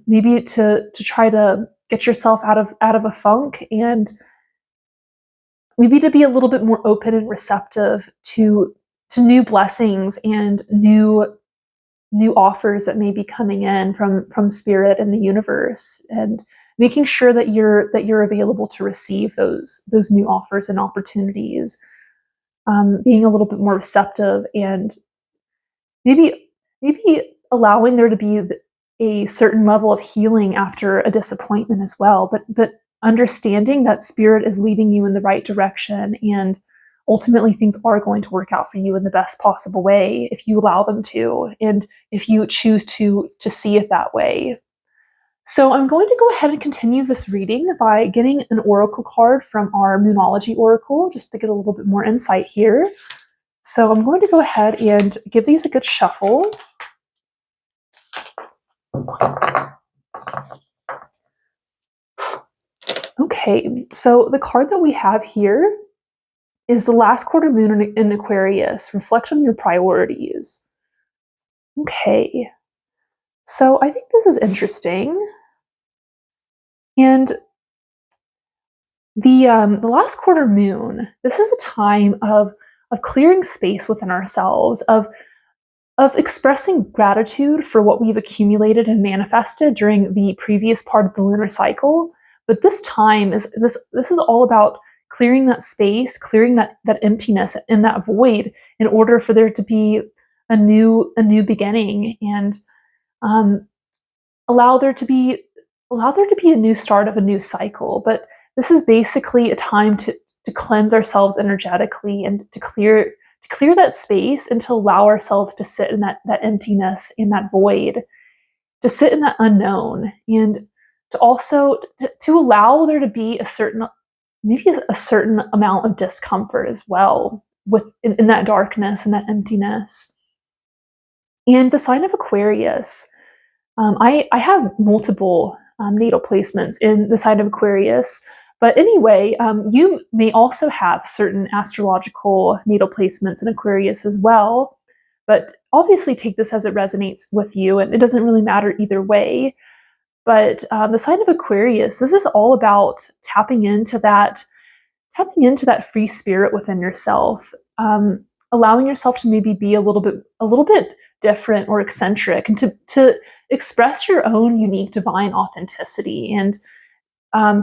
Speaker 1: maybe to try to get yourself out of a funk, and maybe to be a little bit more open and receptive to new blessings and new offers that may be coming in from spirit and the universe, and making sure that you're available to receive those new offers and opportunities, being a little bit more receptive, and maybe allowing there to be a certain level of healing after a disappointment as well, but understanding that spirit is leading you in the right direction, and ultimately things are going to work out for you in the best possible way if you allow them to, and if you choose to see it that way. So I'm going to go ahead and continue this reading by getting an oracle card from our Moonology Oracle, just to get a little bit more insight here. So I'm going to go ahead and give these a good shuffle. Okay, so the card that we have here is the last quarter moon in Aquarius. Reflect on your priorities. Okay, so I think this is interesting. And the last quarter moon, this is a time of clearing space within ourselves, of of expressing gratitude for what we've accumulated and manifested during the previous part of the lunar cycle. But this time this is all about clearing that space, clearing that emptiness and that void in order for there to be a new beginning, and um, allow there to be a new start of a new cycle. But this is basically a time to cleanse ourselves energetically and to clear that space and to allow ourselves to sit in that emptiness, in that void, to sit in that unknown, and to also to allow there to be a certain, maybe a certain amount of discomfort as well with in that darkness and that emptiness. And the sign of Aquarius, I have multiple natal placements in the sign of Aquarius. But anyway, you may also have certain astrological natal placements in Aquarius as well. But obviously, take this as it resonates with you, and it doesn't really matter either way. But the sign of Aquarius, this is all about tapping into that free spirit within yourself, allowing yourself to maybe be a little bit different or eccentric, and to express your own unique divine authenticity, and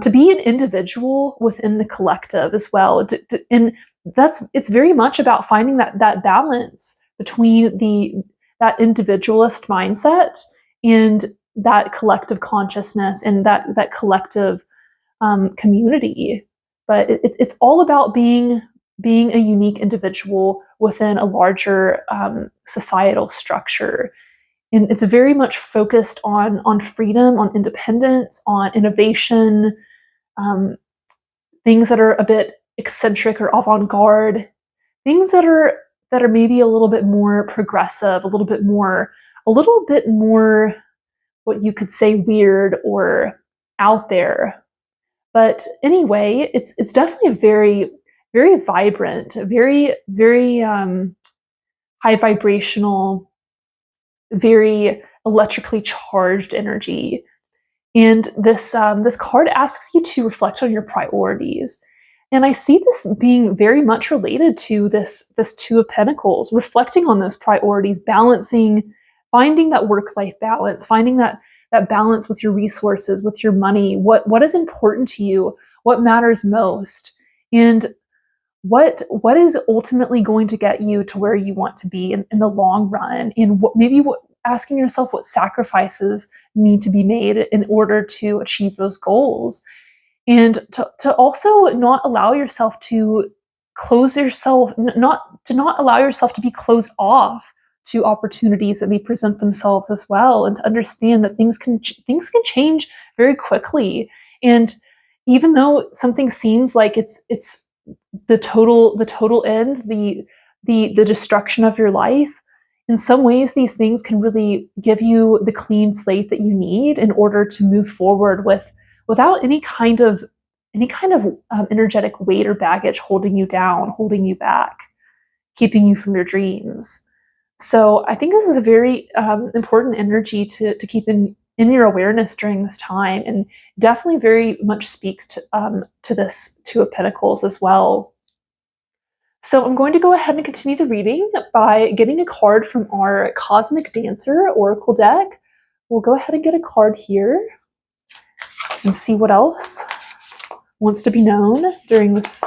Speaker 1: to be an individual within the collective as well. And it's very much about finding that balance between that individualist mindset and that collective consciousness and that collective community. But it's all about being a unique individual within a larger societal structure. And it's very much focused on freedom, on independence, on innovation, things that are a bit eccentric or avant-garde, things that are maybe a little bit more progressive, a little bit more what you could say weird or out there. But anyway, it's definitely a very, very vibrant, very, very high vibrational, very electrically charged energy. And this card asks you to reflect on your priorities. And I see this being very much related to this Two of Pentacles, reflecting on those priorities, balancing, finding that work-life balance, finding that balance with your resources, with your money, what is important to you, what matters most, and what is ultimately going to get you to where you want to be in the long run, and asking yourself what sacrifices need to be made in order to achieve those goals, and to also not allow yourself to not allow yourself to be closed off to opportunities that may present themselves as well, and to understand that things can change very quickly. And even though something seems like it's the total end, the destruction of your life, in some ways these things can really give you the clean slate that you need in order to move forward without any kind of energetic weight or baggage holding you down, holding you back, keeping you from your dreams. So I think this is a very important energy to keep in your awareness during this time, and definitely very much speaks to this Two of Pentacles as well. So I'm going to go ahead and continue the reading by getting a card from our Cosmic Dancer Oracle deck. We'll go ahead and get a card here and see what else wants to be known during this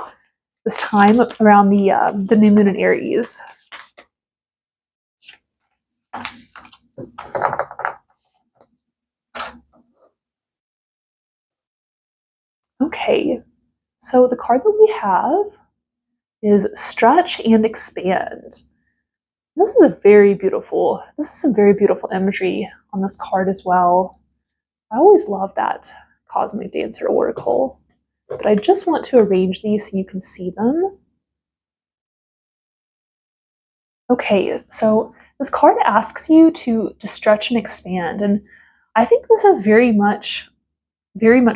Speaker 1: time around the new moon in Aries. Okay, so the card that we have is Stretch and Expand. This is some very beautiful imagery on this card as well. I always love that Cosmic Dancer Oracle, but I just want to arrange these so you can see them. Okay, so this card asks you to stretch and expand, and I think this is very much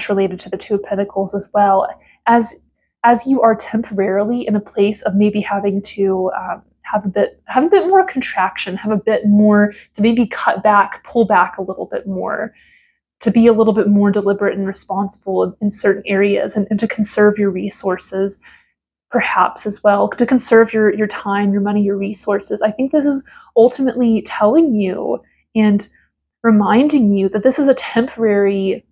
Speaker 1: related to the Two of Pentacles as well, as you are temporarily in a place of maybe having to have a bit more contraction, have a bit more to maybe pull back a little bit more, to be a little bit more deliberate and responsible in certain areas, and to conserve your resources, perhaps as well, to conserve your time, your money, your resources. I think this is ultimately telling you and reminding you that this is a temporary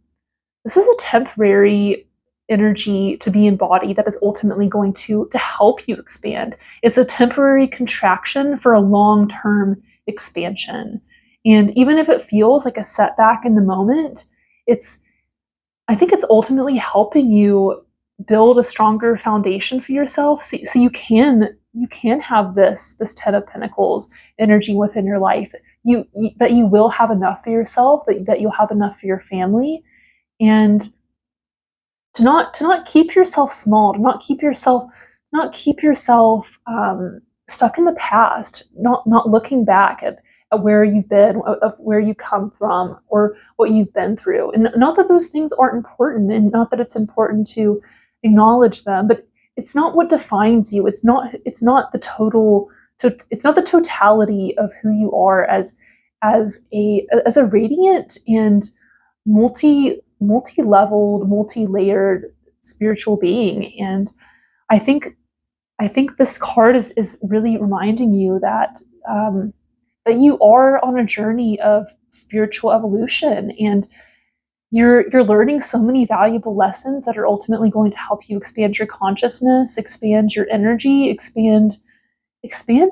Speaker 1: energy to be embodied that is ultimately going to help you expand. It's a temporary contraction for a long-term expansion. And even if it feels like a setback in the moment, it's I think it's ultimately helping you build a stronger foundation for yourself, so you can have this 10 of Pentacles energy within your life. That you will have enough for yourself, that you'll have enough for your family, and to not keep yourself small, to not keep yourself stuck in the past, not looking back at where you've been, of where you come from, or what you've been through. And not that those things aren't important, and not that it's important to acknowledge them, but it's not what defines you. It's not the totality of who you are as a radiant and multi-leveled, multi-layered spiritual being. And I think I think this card is really reminding you that you are on a journey of spiritual evolution, and you're learning so many valuable lessons that are ultimately going to help you expand your consciousness, expand your energy, expand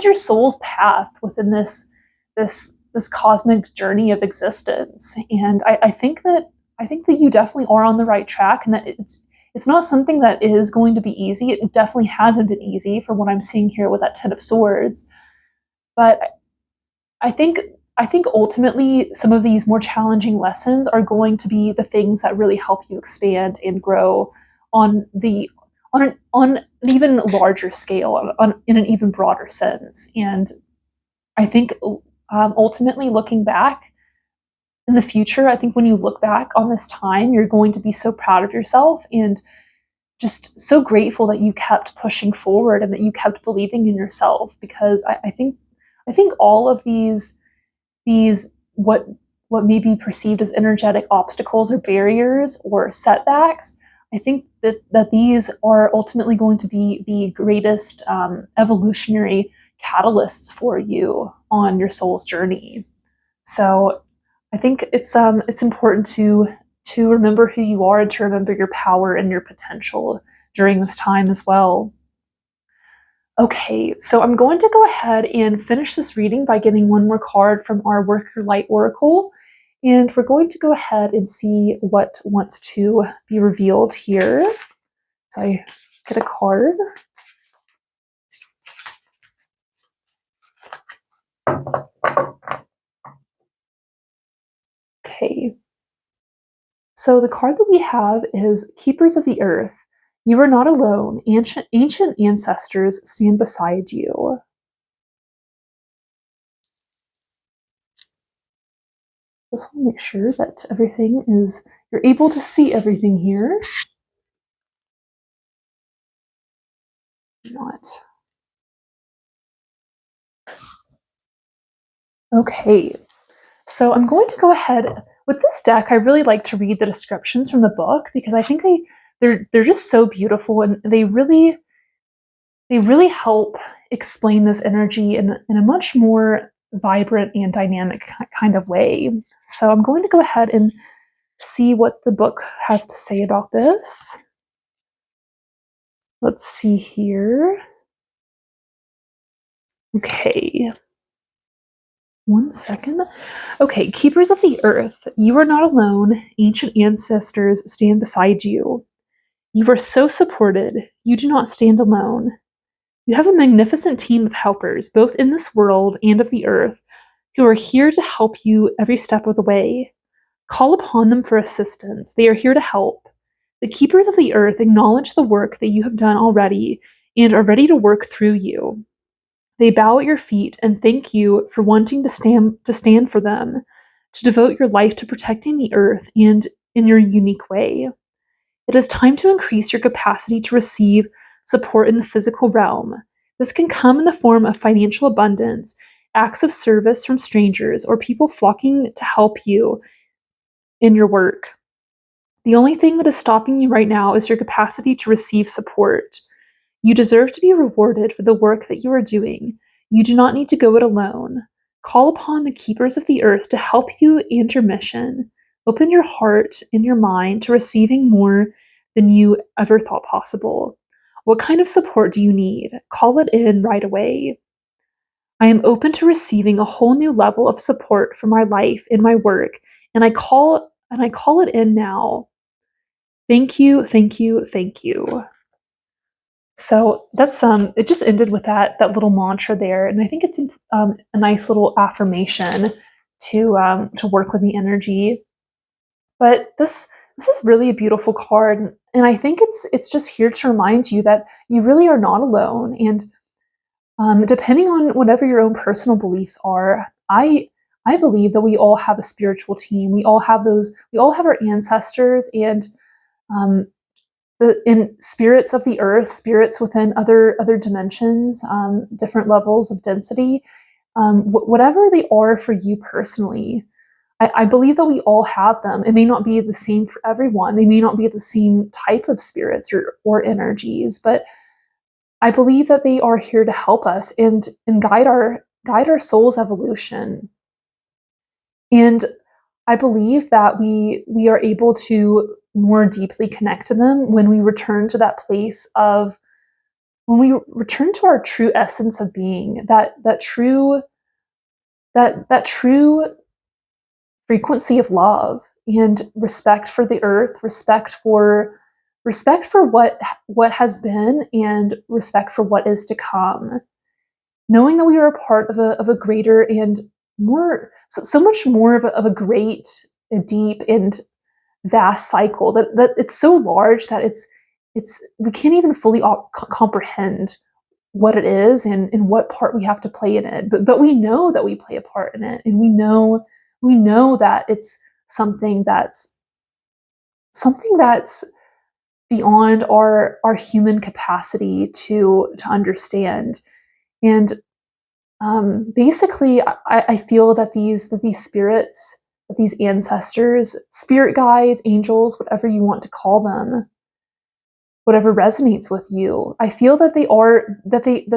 Speaker 1: your soul's path within this cosmic journey of existence. And I think that you definitely are on the right track, and that it's not something that is going to be easy. It definitely hasn't been easy from what I'm seeing here with that Ten of Swords. But I think I think ultimately some of these more challenging lessons are going to be the things that really help you expand and grow on an even larger scale, in an even broader sense. And I think ultimately looking back in the future, I think when you look back on this time, you're going to be so proud of yourself and just so grateful that you kept pushing forward and that you kept believing in yourself. Because I think all of these what may be perceived as energetic obstacles or barriers or setbacks, I think that these are ultimately going to be the greatest evolutionary catalysts for you on your soul's journey. So I think it's important to remember who you are and to remember your power and your potential during this time as well. Okay, so I'm going to go ahead and finish this reading by getting one more card from our Work Your Light Oracle. And we're going to go ahead and see what wants to be revealed here. So I get a card. Okay. So the card that we have is Keepers of the Earth. You are not alone. Ancient ancestors stand beside you. Just want to make sure that you're able to see everything here. Not. Okay, so I'm going to go ahead with this deck. I really like to read the descriptions from the book because I think they're just so beautiful, and they really help explain this energy in a much more vibrant and dynamic kind of way. So I'm going to go ahead and see what the book has to say about this. Let's see here. Okay. 1 second. Okay, Keepers of the Earth, you are not alone. Ancient ancestors stand beside you. You are so supported. You do not stand alone. You have a magnificent team of helpers, both in this world and of the earth, who are here to help you every step of the way. Call upon them for assistance. They are here to help. The Keepers of the Earth acknowledge the work that you have done already and are ready to work through you. They bow at your feet and thank you for wanting to stand for them, to devote your life to protecting the earth and in your unique way. It is time to increase your capacity to receive support in the physical realm. This can come in the form of financial abundance, acts of service from strangers, or people flocking to help you in your work. The only thing that is stopping you right now is your capacity to receive support. You deserve to be rewarded for the work that you are doing. You do not need to go it alone. Call upon the keepers of the earth to help you and your mission. Open your heart and your mind to receiving more than you ever thought possible. What kind of support do you need? Call it in right away. I am open to receiving a whole new level of support for my life and my work, and I call it in now. Thank you, thank you, thank you. So that's it just ended with that little mantra there, and I think it's a nice little affirmation to work with the energy. But this is really a beautiful card, and I think it's just here to remind you that you really are not alone. And depending on whatever your own personal beliefs are, I believe that we all have a spiritual team. We all have those. We all have our ancestors and um, in spirits of the earth, spirits within other dimensions, different levels of density, whatever they are for you personally. I believe that we all have them. It may not be the same for everyone. They may not be the same type of spirits or energies, but I believe that they are here to help us and guide our soul's evolution. And I believe that we are able to more deeply connect to them when we return to that place of when we return to our true essence of being, that true frequency of love and respect for the earth, respect for what has been and respect for what is to come. Knowing that we are a part of a greater and more so much more of a great, a deep and vast cycle that it's so large that it's we can't even fully comprehend what it is and what part we have to play in it, but we know that we play a part in it, and we know that it's something that's something that's beyond our human capacity to understand. And basically, I feel that these spirits, that these ancestors, spirit guides, angels, whatever you want to call them, whatever resonates with you, I feel that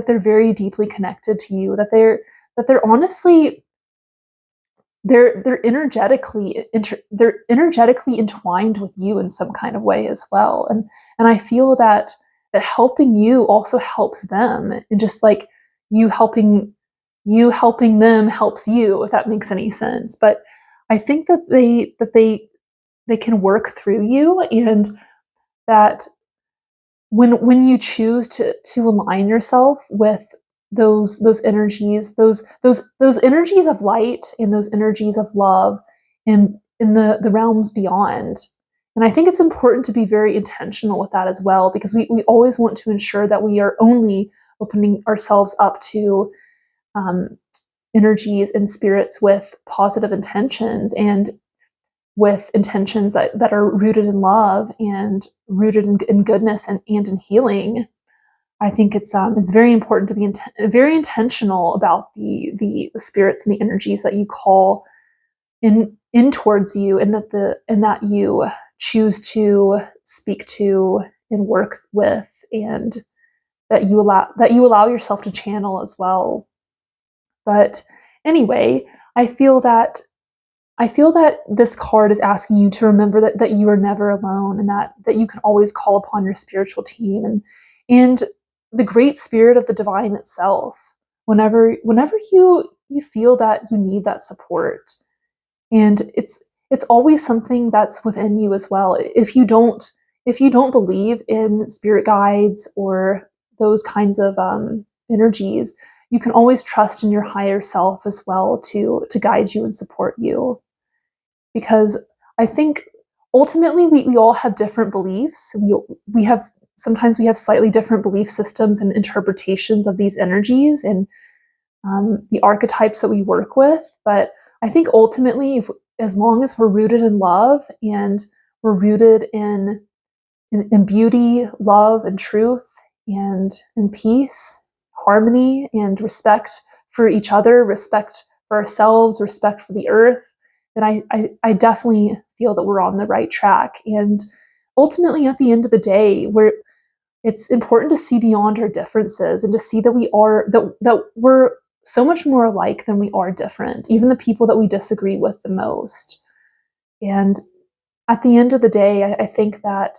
Speaker 1: they're very deeply connected to you. That they're honestly they're energetically entwined with you in some kind of way as well. And I feel that helping you also helps them, and just like you helping them helps you, if that makes any sense. But I think that they can work through you, and that when you choose to align yourself with those energies, those energies of light and those energies of love in the realms beyond. And I think it's important to be very intentional with that as well, because we always want to ensure that we are only opening ourselves up to um, energies and spirits with positive intentions, and with intentions that are rooted in love and rooted in goodness and in healing. I think it's very important to be very intentional about the spirits and the energies that you call in towards you, and that you choose to speak to and work with, and that you allow yourself to channel as well. But anyway, I feel that this card is asking you to remember that you are never alone, and that you can always call upon your spiritual team and the great spirit of the divine itself whenever you feel that you need that support. And it's always something that's within you as well. If you don't believe in spirit guides or those kinds of energies, you can always trust in your higher self as well to guide you and support you. Because I think ultimately we all have different beliefs. We have sometimes we have slightly different belief systems and interpretations of these energies and the archetypes that we work with. But I think ultimately, as long as we're rooted in love, and we're rooted in beauty, love, and truth, and in peace, harmony, and respect for each other, respect for ourselves, respect for the earth, then I definitely feel that we're on the right track. And ultimately, at the end of the day, it's important to see beyond our differences and to see that we're so much more alike than we are different, even the people that we disagree with the most. And at the end of the day, I think that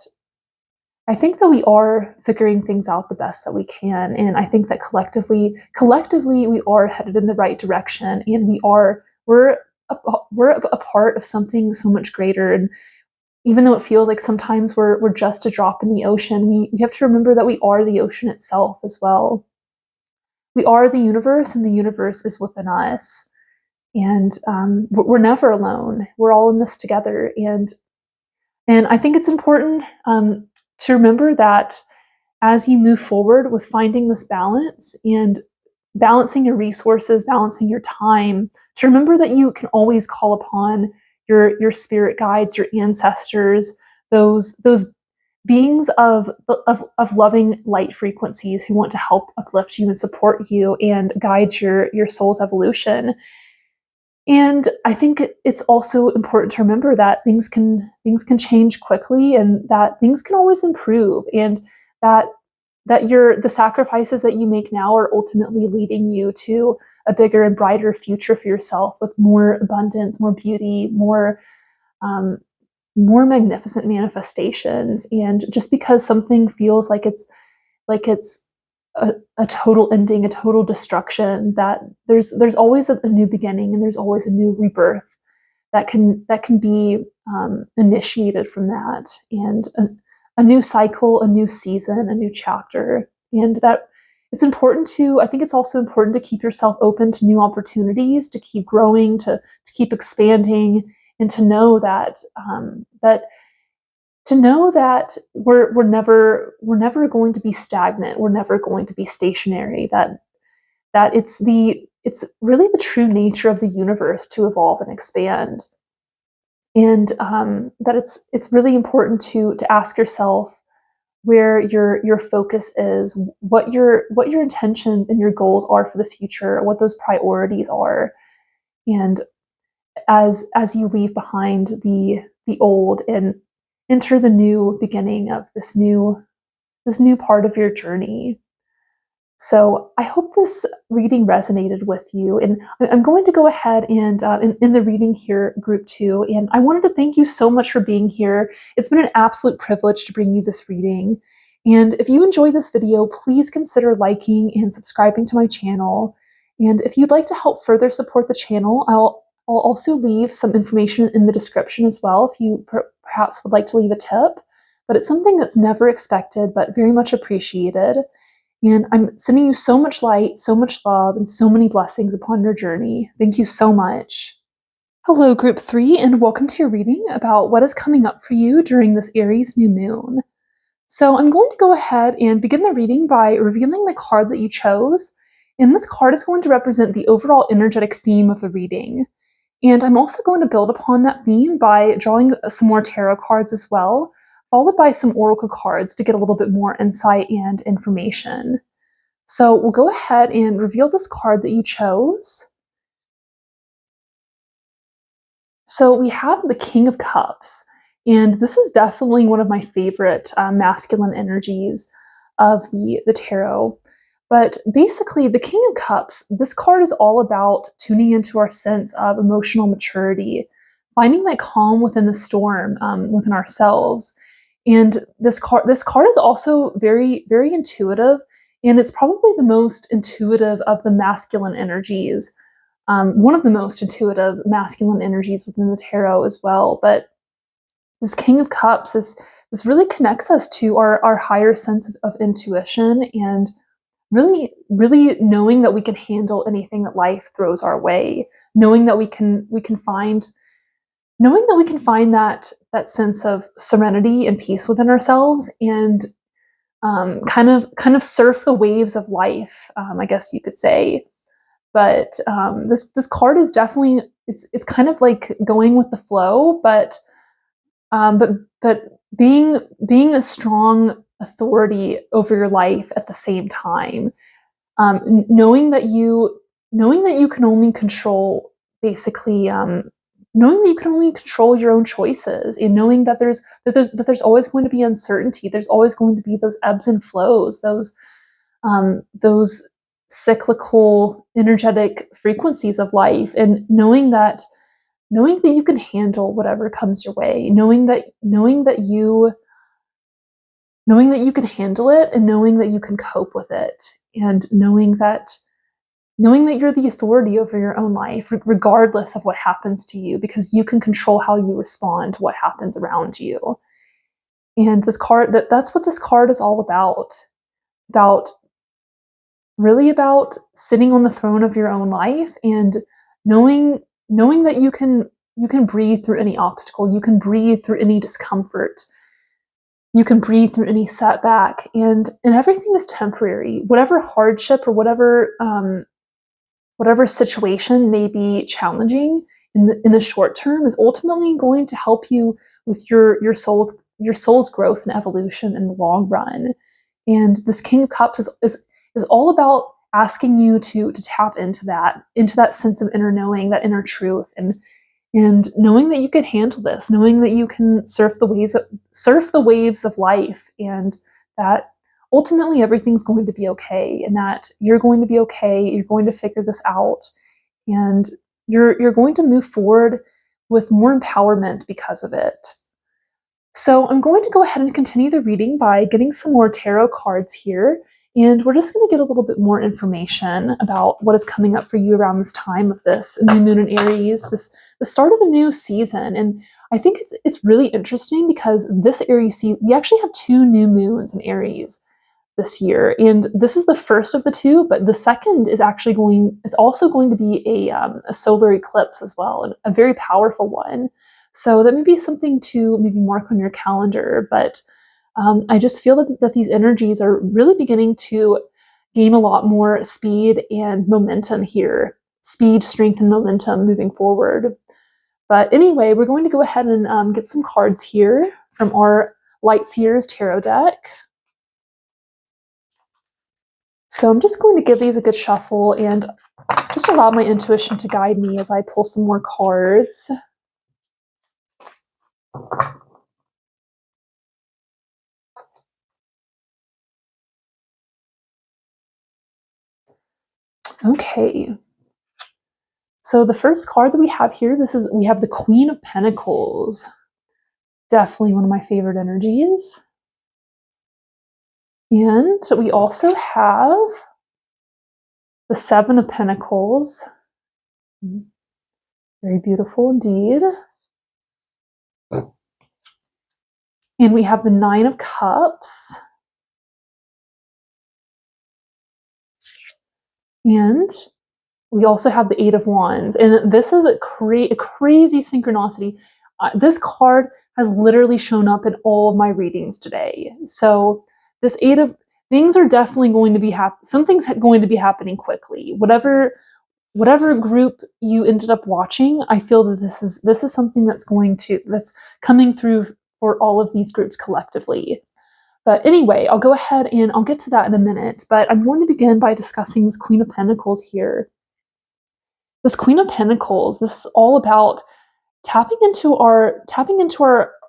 Speaker 1: we are figuring things out the best that we can, and I think that collectively we are headed in the right direction, and we're a part of something so much greater. And even though it feels like sometimes we're just a drop in the ocean, we have to remember that we are the ocean itself as well. We are the universe, and the universe is within us. And we're never alone. We're all in this together, and I think it's important to remember that as you move forward with finding this balance and balancing your resources, balancing your time, to remember that you can always call upon your spirit guides, your ancestors, those beings of loving light frequencies who want to help uplift you and support you and guide your soul's evolution. And I think it's also important to remember that things can change quickly, and that things can always improve, and that the sacrifices that you make now are ultimately leading you to a bigger and brighter future for yourself, with more abundance, more beauty, um, more magnificent manifestations. And just because something feels like it's a total ending, a total destruction, that there's always a new beginning, and there's always a new rebirth that can be initiated from that, and a new cycle, a new season, a new chapter. And that I think it's also important to keep yourself open to new opportunities, to keep growing, to keep expanding, and to know that we're never going to be stagnant. We're never going to be stationary. That it's really the true nature of the universe to evolve and expand. And that it's really important to ask yourself where your focus is, what your intentions and your goals are for the future, what those priorities are. And as you leave behind the old and enter the new beginning of this new part of your journey. So I hope this reading resonated with you, and I'm going to go ahead and in the reading here, group 2, and I wanted to thank you so much for being here. It's been an absolute privilege to bring you this reading, and if you enjoyed this video, please consider liking and subscribing to my channel. And if you'd like to help further support the channel, I'll also leave some information in the description as well if you perhaps would like to leave a tip. But it's something that's never expected, but very much appreciated. And I'm sending you so much light, so much love, and so many blessings upon your journey. Thank you so much. Hello, Group 3, and welcome to your reading about what is coming up for you during this Aries new moon. So I'm going to go ahead and begin the reading by revealing the card that you chose. And this card is going to represent the overall energetic theme of the reading. And I'm also going to build upon that theme by drawing some more tarot cards as well, followed by some oracle cards to get a little bit more insight and information. So we'll go ahead and reveal this card that you chose. So we have the King of Cups, and this is definitely one of my favorite masculine energies of the tarot. But basically, the King of Cups, this card is all about tuning into our sense of emotional maturity, finding that calm within the storm, within ourselves. And this card is also very, very intuitive, and it's probably the most intuitive of the masculine energies. One of the most intuitive masculine energies within the tarot as well. But this King of Cups, this really connects us to our higher sense of intuition, and really, really knowing that we can handle anything that life throws our way, knowing that we can find that sense of serenity and peace within ourselves, and kind of surf the waves of life, I guess you could say. But this card is definitely, it's kind of like going with the flow, but being a strong authority over your life at the same time, knowing that you can only control basically knowing that you can only control your own choices, and knowing that there's always going to be uncertainty. There's always going to be those ebbs and flows, those cyclical energetic frequencies of life, and knowing that you can handle whatever comes your way, knowing that you can handle it, and knowing that you can cope with it, and knowing that you're the authority over your own life, regardless of what happens to you, because you can control how you respond to what happens around you. And this card, that's what this card is all about really about sitting on the throne of your own life, and knowing that you can breathe through any obstacle, you can breathe through any discomfort, you can breathe through any setback, and everything is temporary. Whatever hardship or whatever situation may be challenging in the short term is ultimately going to help you with your soul's growth and evolution in the long run. And this King of Cups is all about asking you to tap into that sense of inner knowing, that inner truth, and knowing that you can handle this, knowing that you can surf the waves of life, and that ultimately everything's going to be okay, and that you're going to be okay. You're going to figure this out, and you're going to move forward with more empowerment because of it. So I'm going to go ahead and continue the reading by getting some more tarot cards here. And we're just going to get a little bit more information about what is coming up for you around this time of this new moon in Aries, the start of a new season. And I think it's really interesting because this Aries season, we actually have 2 new moons in Aries this year, and this is the first of the 2, but the second is it's also going to be a solar eclipse as well, and a very powerful one. So that may be something to maybe mark on your calendar, but I just feel that these energies are really beginning to gain a lot more speed and momentum here. Speed, strength, and momentum moving forward. But anyway, we're going to go ahead and get some cards here from our Light Seers Tarot deck. So I'm just going to give these a good shuffle and just allow my intuition to guide me as I pull some more cards. Okay. So the first card that we have here, we have the Queen of Pentacles. Definitely one of my favorite energies. And we also have the Seven of Pentacles. Very beautiful indeed. And we have the Nine of Cups. And we also have the Eight of Wands. And this is a crazy synchronicity. This card has literally shown up in all of my readings today. So this things are definitely going to be something's going to be happening quickly. Whatever group you ended up watching, I feel that this is something that's coming through for all of these groups collectively. But anyway, I'll go ahead and I'll get to that in a minute, but I'm going to begin by discussing this Queen of Pentacles here. This Queen of Pentacles, this is all about tapping into our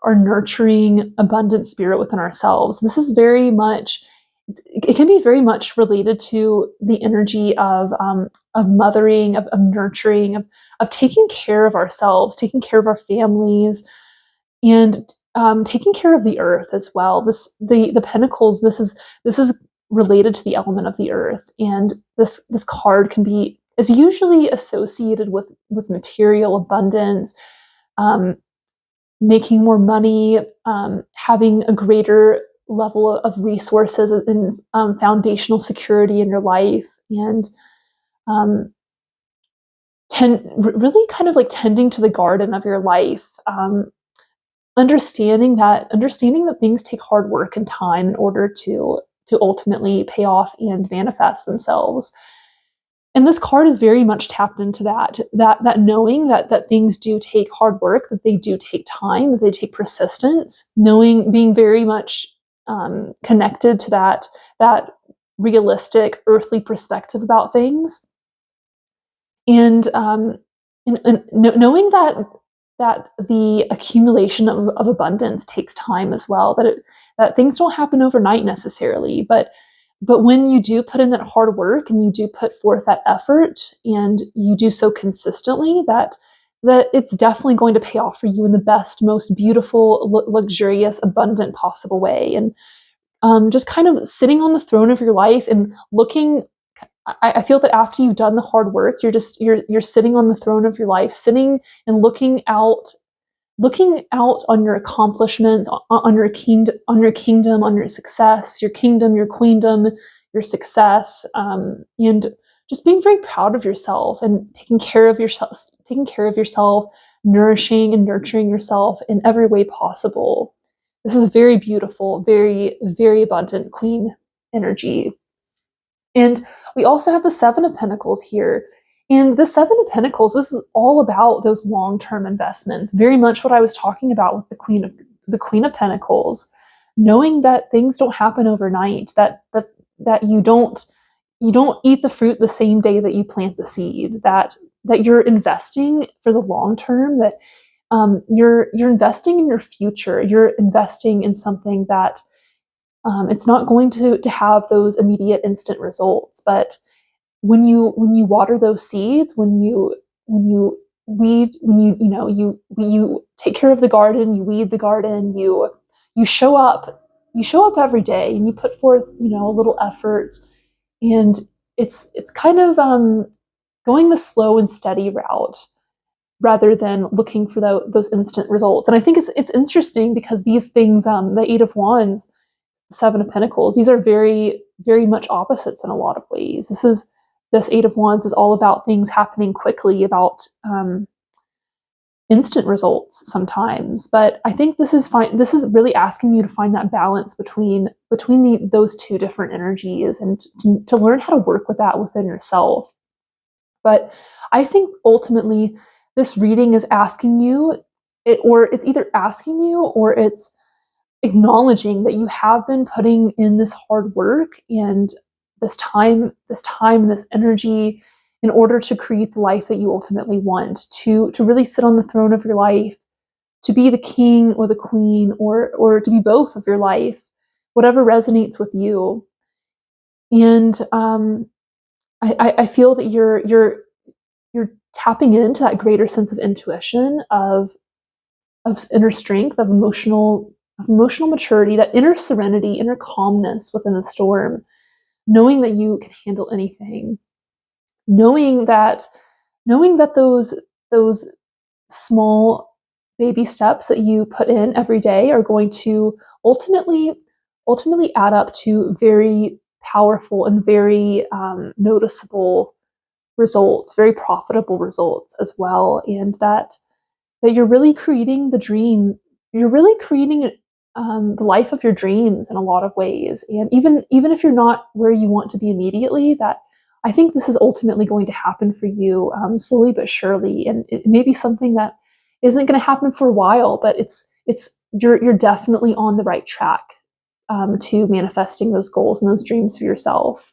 Speaker 1: nurturing, abundant spirit within ourselves. This is very much, it can be very much related to the energy of mothering, of nurturing, of taking care of ourselves, taking care of our families, and taking care of the earth as well. The Pentacles, this is related to the element of the earth, and this card is usually associated with material abundance, making more money, having a greater level of resources and foundational security in your life, and really kind of like tending to the garden of your life. Understanding that things take hard work and time in order to ultimately pay off and manifest themselves. And this card is very much tapped into that knowing that things do take hard work, that they do take time, that they take persistence, being very much connected to that realistic earthly perspective about things. And knowing that that the accumulation of abundance takes time as well, that things don't happen overnight necessarily, but when you do put in that hard work and you do put forth that effort and you do so consistently, that it's definitely going to pay off for you in the best, most beautiful, luxurious, abundant possible way. And just kind of sitting on the throne of your life and looking. I feel that after you've done the hard work, you're sitting on the throne of your life, sitting and looking out on your accomplishments, on your kingdom, on your success, your kingdom, your queendom, your success, and just being very proud of yourself and taking care of yourself, nourishing and nurturing yourself in every way possible. This is very beautiful, very, very abundant queen energy. And we also have the Seven of Pentacles here. And the Seven of Pentacles, this is all about those long-term investments. Very much what I was talking about with the Queen of Pentacles, knowing that things don't happen overnight, that you don't eat the fruit the same day that you plant the seed, that you're investing for the long term, that you're investing in your future, you're investing in something that it's not going to have those immediate instant results, but when you water those seeds, when you weed, when you take care of the garden, you weed the garden, you show up every day, and you put forth a little effort, and it's kind of going the slow and steady route rather than looking for those instant results. And I think it's interesting because these things, the Eight of Wands, Seven of Pentacles, these are very, very much opposites in a lot of ways. This Eight of Wands is all about things happening quickly, about instant results sometimes. But I think this is fine. This is really asking you to find that balance between those two different energies, and to learn how to work with that within yourself. But I think ultimately this reading is asking you, it's either asking you or it's acknowledging that you have been putting in this hard work and this time and this energy in order to create the life that you ultimately want, to really sit on the throne of your life, to be the king or the queen, or to be both of your life, whatever resonates with you. And I feel that you're tapping into that greater sense of intuition, of inner strength, of emotional maturity, that inner serenity, inner calmness within the storm, knowing that you can handle anything, knowing that those small baby steps that you put in every day are going to ultimately add up to very powerful and very noticeable results, very profitable results as well, and that you're really creating the dream. You're really creating the life of your dreams in a lot of ways. And even if you're not where you want to be immediately, that I think this is ultimately going to happen for you, slowly but surely. And it may be something that isn't going to happen for a while, but you're definitely on the right track to manifesting those goals and those dreams for yourself.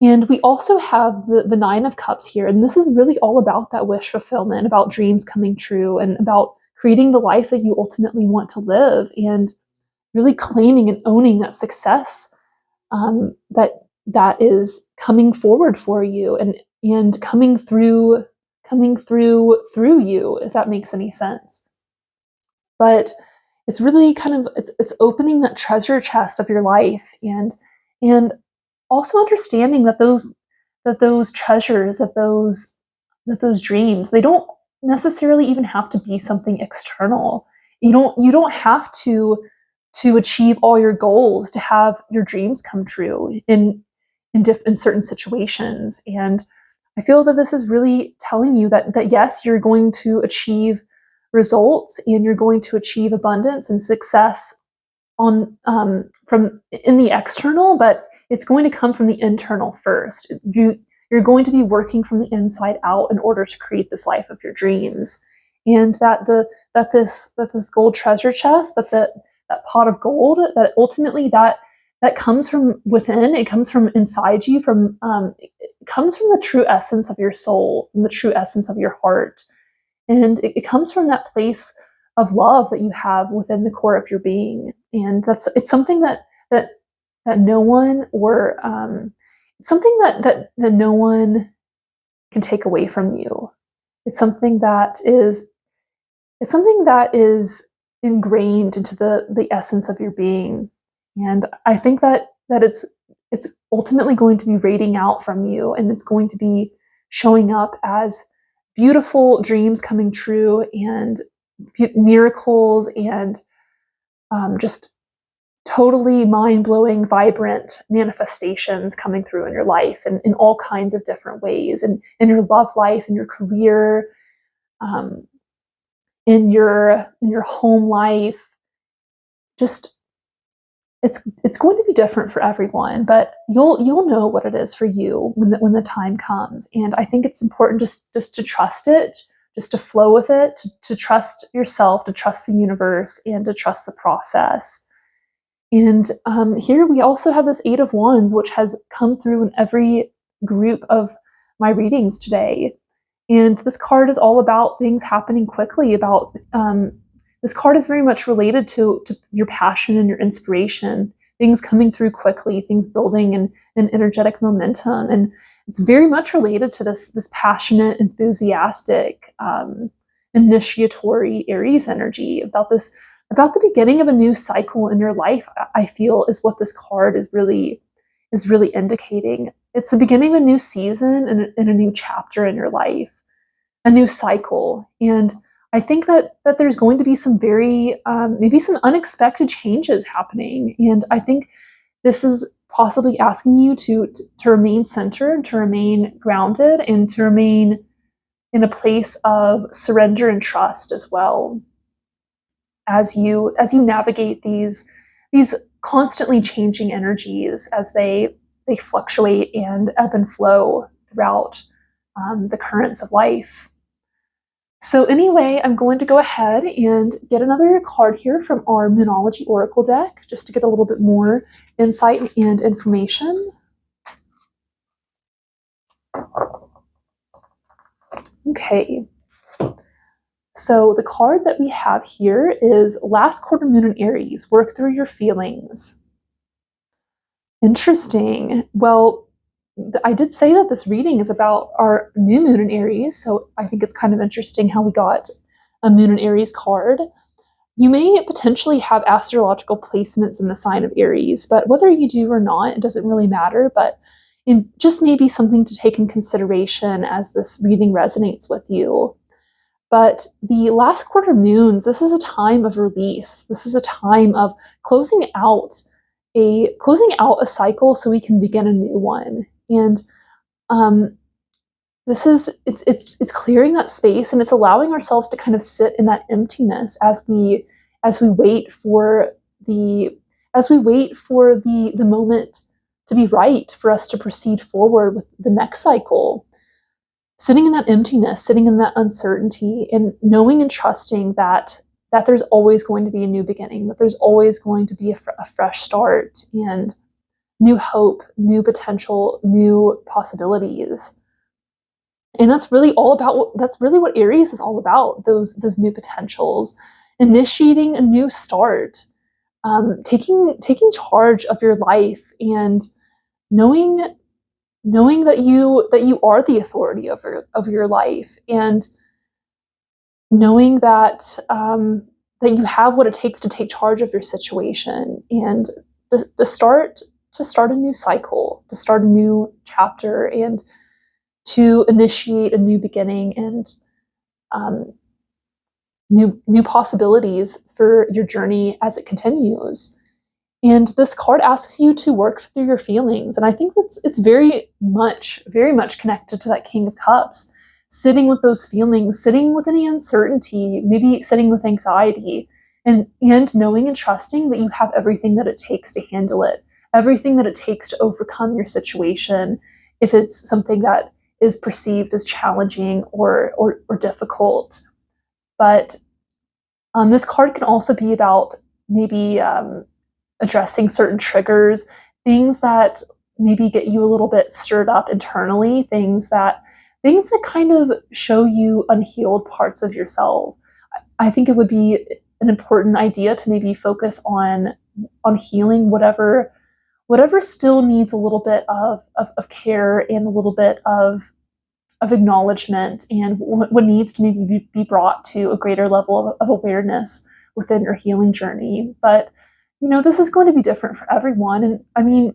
Speaker 1: And we also have the Nine of Cups here, and this is really all about that wish fulfillment, about dreams coming true, and about creating the life that you ultimately want to live, and really claiming and owning that success that is coming forward for you, and coming through you, if that makes any sense. But it's really kind of it's opening that treasure chest of your life, and also understanding that those treasures, that those dreams, they don't necessarily even have to be something external. You don't have to achieve all your goals to have your dreams come true in certain situations. And I feel that this is really telling you that yes, you're going to achieve results, and you're going to achieve abundance and success on from in the external, but it's going to come from the internal first. You're going to be working from the inside out in order to create this life of your dreams, and that this gold treasure chest, that pot of gold, that ultimately that comes from within. It comes from inside you. It comes from the true essence of your soul, from the true essence of your heart, And it comes from that place of love that you have within the core of your being. And it's something that no one or it's something that no one can take away from you. It's something that is ingrained into the essence of your being. And I think that it's ultimately going to be radiating out from you, and it's going to be showing up as beautiful dreams coming true and miracles and just totally mind-blowing, vibrant manifestations coming through in your life and in all kinds of different ways, and in your love life, in your career, um, in your home life. Just it's going to be different for everyone, but you'll know what it is for you when the time comes. And I think it's important just to trust it, just to flow with it, to trust yourself, to trust the universe, and to trust the process. And here we also have this Eight of Wands, which has come through in every group of my readings today. And this card is all about things happening quickly. This card is very much related to your passion and your inspiration, things coming through quickly, things building an energetic momentum. And it's very much related to this passionate, enthusiastic, initiatory Aries energy, about the beginning of a new cycle in your life. I feel is what this card is really indicating. It's the beginning of a new season and a new chapter in your life, a new cycle. And I think that there's going to be some very maybe some unexpected changes happening. And I think this is possibly asking you to remain centered, to remain grounded, and to remain in a place of surrender and trust as well, as you navigate these constantly changing energies, as they fluctuate and ebb and flow throughout the currents of life. So anyway, I'm going to go ahead and get another card here from our Moonology Oracle deck, just to get a little bit more insight and information. Okay. So the card that we have here is Last Quarter Moon in Aries. Work through your feelings. Interesting. Well, I did say that this reading is about our new moon in Aries, so I think it's kind of interesting how we got a moon in Aries card. You may potentially have astrological placements in the sign of Aries, but whether you do or not, it doesn't really matter. But just maybe something to take in consideration as this reading resonates with you. But the last quarter moons, this is a time of release. This is a time of closing out a cycle so we can begin a new one. And it's clearing that space, and it's allowing ourselves to kind of sit in that emptiness as we wait for the moment to be right for us to proceed forward with the next cycle. Sitting in that emptiness, sitting in that uncertainty, and knowing and trusting that there's always going to be a new beginning, that there's always going to be a fresh start, and new hope, new potential, new possibilities. And that's really what Aries is all about, those new potentials, initiating a new start, taking charge of your life, and knowing that you are the authority of your life, and knowing that that you have what it takes to take charge of your situation, and to start a new cycle, to start a new chapter, and to initiate a new beginning, and new possibilities for your journey as it continues. And this card asks you to work through your feelings, and I think it's very much connected to that King of Cups, sitting with those feelings, sitting with any uncertainty, maybe sitting with anxiety, and knowing and trusting that you have everything that it takes to handle it, everything that it takes to overcome your situation, if it's something that is perceived as challenging or difficult. But this card can also be about maybe addressing certain triggers, things that maybe get you a little bit stirred up internally, things that things that kind of show you unhealed parts of yourself. I think it would be an important idea to maybe focus on healing whatever still needs a little bit of care and a little bit of acknowledgement, and what needs to maybe be brought to a greater level of awareness within your healing journey. But this is going to be different for everyone, and I mean,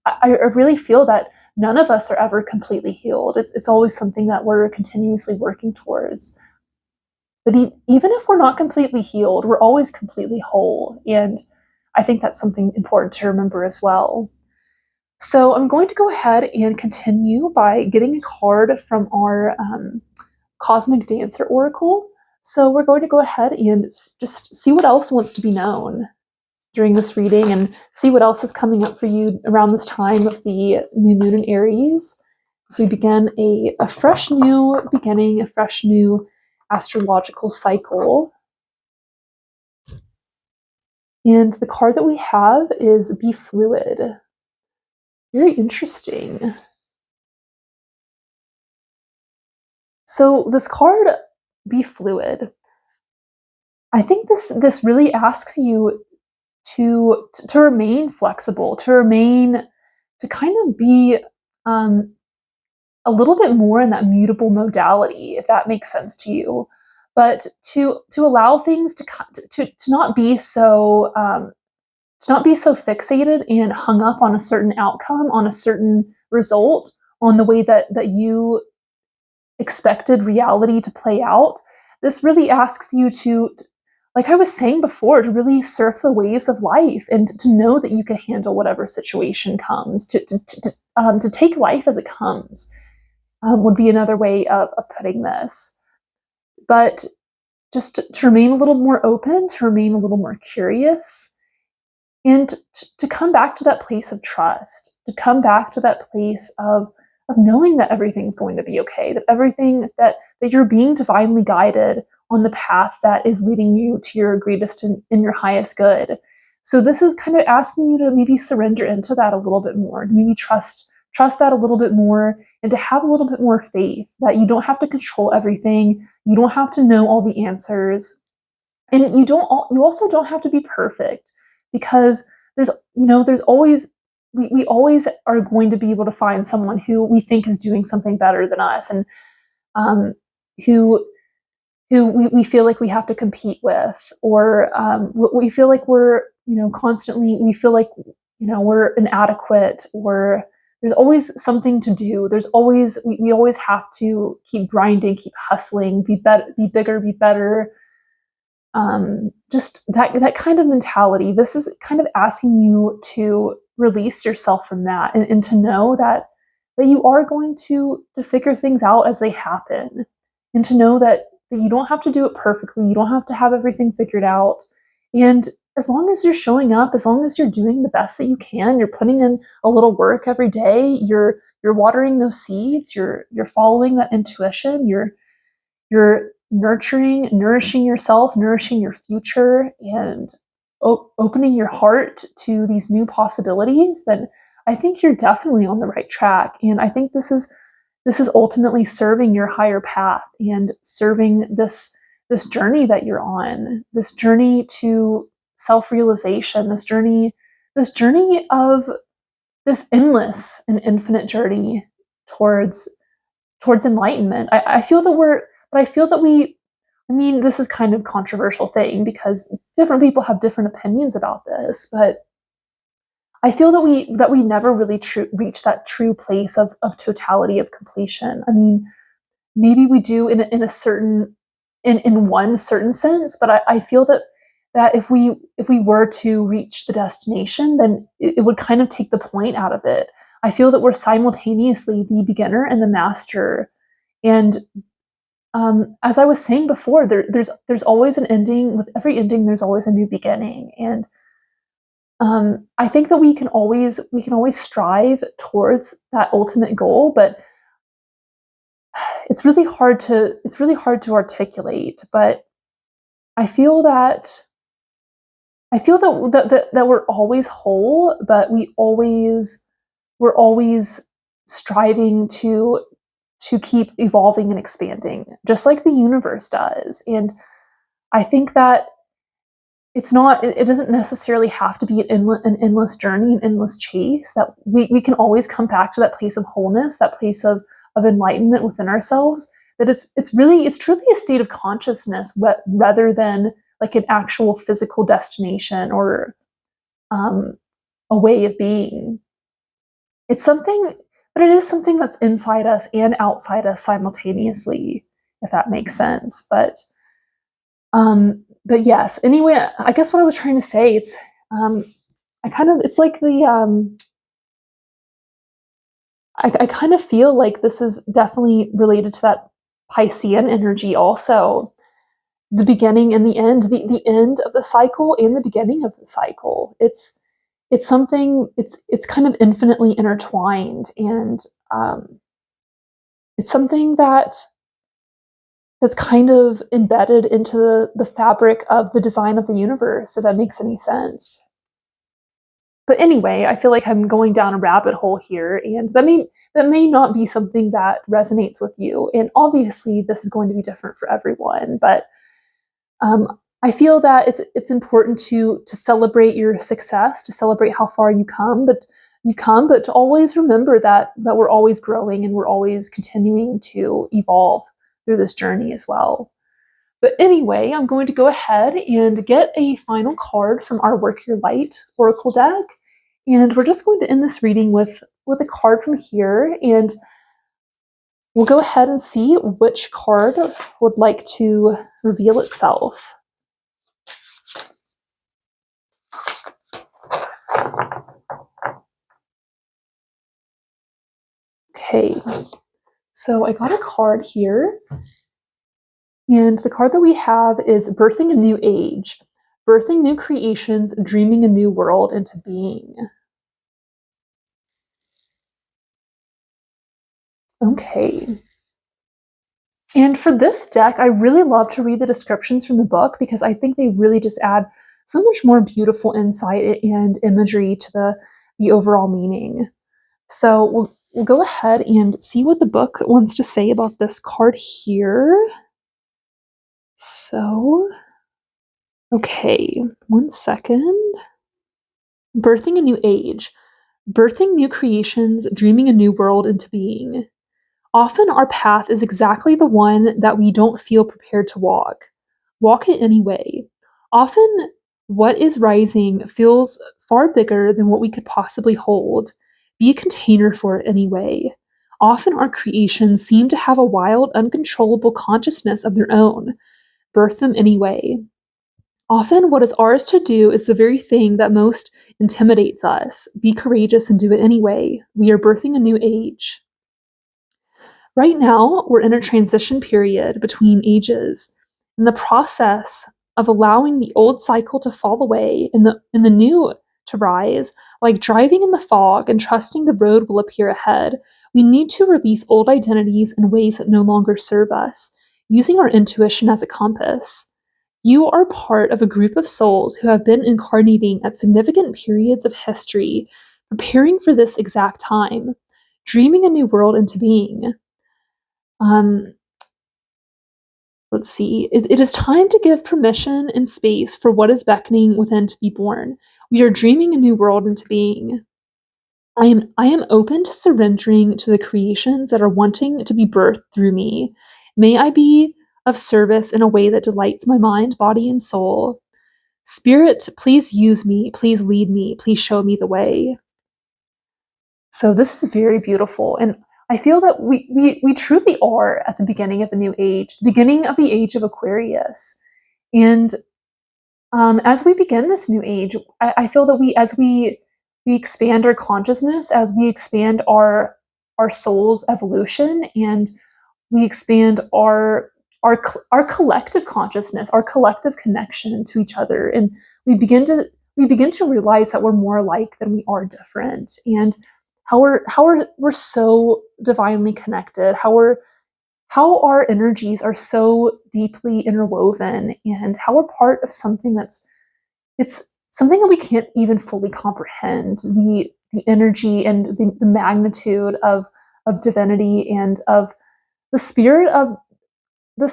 Speaker 1: I really feel that none of us are ever completely healed. It's always something that we're continuously working towards. But even if we're not completely healed, we're always completely whole, and I think that's something important to remember as well. So I'm going to go ahead and continue by getting a card from our Cosmic Dancer Oracle. So we're going to go ahead and just see what else wants to be known during this reading and see what else is coming up for you around this time of the new moon in Aries. So we begin a fresh new beginning, a fresh new astrological cycle. And the card that we have is Be Fluid. Very interesting. So this card, Be Fluid, I think this really asks you to remain flexible, to kind of be a little bit more in that mutable modality, if that makes sense to you. But to allow things to not be so fixated and hung up on a certain outcome, on a certain result, on the way that you expected reality to play out. This really asks you to, like I was saying before, to really surf the waves of life and to know that you can handle whatever situation comes, to take life as it comes, would be another way of putting this. But just to remain a little more open, to remain a little more curious, and to come back to that place of trust, to come back to that place of knowing that everything's going to be okay, that everything that you're being divinely guided on the path that is leading you to your greatest and your highest good. So this is kind of asking you to maybe surrender into that a little bit more, to maybe trust that a little bit more, and to have a little bit more faith that you don't have to control everything, you don't have to know all the answers, and you also don't have to be perfect, because there's always we always are going to be able to find someone who we think is doing something better than us, and who we feel like we have to compete with, or we feel like we're constantly, we feel like we're inadequate, or there's always something to do. There's always we always have to keep grinding, keep hustling, be bigger, be better. Just that kind of mentality. This is kind of asking you to release yourself from that, and to know that you are going to figure things out as they happen, and to know that you don't have to do it perfectly. You don't have to have everything figured out. And as long as you're showing up, as long as you're doing the best that you can, you're putting in a little work every day, you're watering those seeds, you're following that intuition, you're nourishing yourself, nourishing your future, and opening your heart to these new possibilities, then I think you're definitely on the right track. And I think this is ultimately serving your higher path and serving this journey that you're on, this journey to self-realization, this journey of this endless and infinite journey towards enlightenment. I feel that we, I mean, this is kind of a controversial thing because different people have different opinions about this, but I feel that we never really reach that true place of totality, of completion. I mean, maybe we do in a certain, in one certain sense, but I feel that if we were to reach the destination, then it would kind of take the point out of it. I feel that we're simultaneously the beginner and the master, and as I was saying before, there's always an ending. With every ending, there's always a new beginning, and I think that we can always strive towards that ultimate goal, but it's really hard to articulate. But I feel that we're always whole, but we're always striving to to keep evolving and expanding, just like the universe does. And I think that it doesn't necessarily have to be an endless journey, an endless chase, that we can always come back to that place of wholeness, that place of enlightenment within ourselves, that it's truly a state of consciousness, rather than like an actual physical destination or um, a way of being. It's something, but it is something that's inside us and outside us simultaneously, if that makes sense. But yes, anyway, I guess what I was trying to say, it's like I kind of feel like this is definitely related to that Piscean energy also. The beginning and the end, the end of the cycle and the beginning of the cycle. It's something, it's kind of infinitely intertwined, and it's something that's kind of embedded into the fabric of the design of the universe, if that makes any sense. But anyway, I feel like I'm going down a rabbit hole here, and that may not be something that resonates with you. And obviously, this is going to be different for everyone. But I feel that it's important to celebrate your success, to celebrate how far you've come, but to always remember that we're always growing and we're always continuing to evolve through this journey as well. But anyway, I'm going to go ahead and get a final card from our Work Your Light Oracle deck. And we're just going to end this reading with a card from here. And we'll go ahead and see which card would like to reveal itself. Okay, so I got a card here. And the card that we have is Birthing a New Age. Birthing new creations, dreaming a new world into being. Okay. And for this deck, I really love to read the descriptions from the book because I think they really just add so much more beautiful insight and imagery to the overall meaning. So we'll go ahead and see what the book wants to say about this card here. So, okay, 1 second. Birthing a new age. Birthing new creations, dreaming a new world into being. Often our path is exactly the one that we don't feel prepared to walk. Walk it anyway. Often what is rising feels far bigger than what we could possibly hold. Be a container for it anyway. Often our creations seem to have a wild, uncontrollable consciousness of their own. Birth them anyway. Often what is ours to do is the very thing that most intimidates us. Be courageous and do it anyway. We are birthing a new age. Right now, we're in a transition period between ages, in the process of allowing the old cycle to fall away and the new to rise. Like driving in the fog and trusting the road will appear ahead, we need to release old identities in ways that no longer serve us, using our intuition as a compass. You are part of a group of souls who have been incarnating at significant periods of history, preparing for this exact time, dreaming a new world into being. Let's see. It is time to give permission and space for what is beckoning within to be born. We are dreaming a new world into being. I am open to surrendering to the creations that are wanting to be birthed through me. May I be of service in a way that delights my mind, body, and soul. Spirit, please use me. Please lead me. Please show me the way. So this is very beautiful. And I feel that we truly are at the beginning of a new age, the beginning of the age of Aquarius. And as we begin this new age, I feel that as we expand our consciousness, as we expand our soul's evolution, and we expand our collective consciousness, our collective connection to each other, and we begin to realize that we're more alike than we are different, and we're so divinely connected, how our energies are so deeply interwoven, and how we're part of something it's something that we can't even fully comprehend, the energy and the magnitude of divinity and of the spirit of the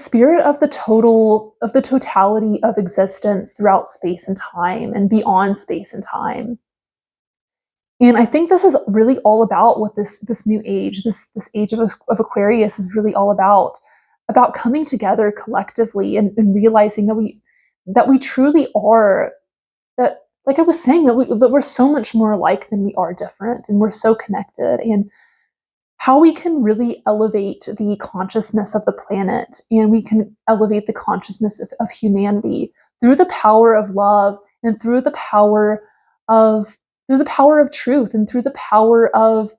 Speaker 1: totality of existence throughout space and time and beyond space and time. And I think this is really all about what this new age, this age of Aquarius is really all about coming together collectively and realizing that we truly are, that, like I was saying, that we're so much more alike than we are different, and we're so connected, and how we can really elevate the consciousness of the planet, and we can elevate the consciousness of humanity through the power of love, and of through the power of truth, and through the power of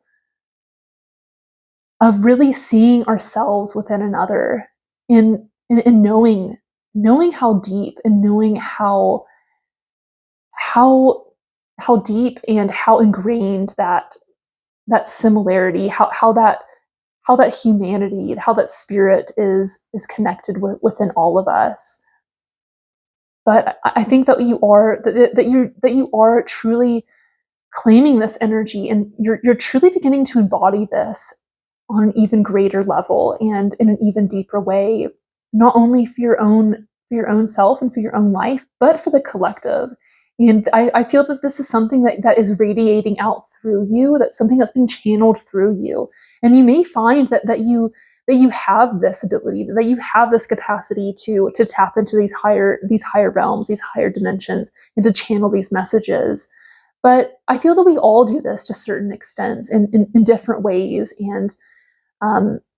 Speaker 1: really seeing ourselves within another, in knowing how deep, and knowing how deep and how ingrained that similarity, how that humanity, how that spirit is connected within all of us. But I think that you are truly claiming this energy, and you're truly beginning to embody this on an even greater level and in an even deeper way, not only for your own self and for your own life, but for the collective. And I feel that this is something that is radiating out through you, that's something that's being channeled through you. And you may find that you have this ability, that you have this capacity to tap into these higher realms, these higher dimensions, and to channel these messages. But I feel that we all do this to certain extents in different ways, and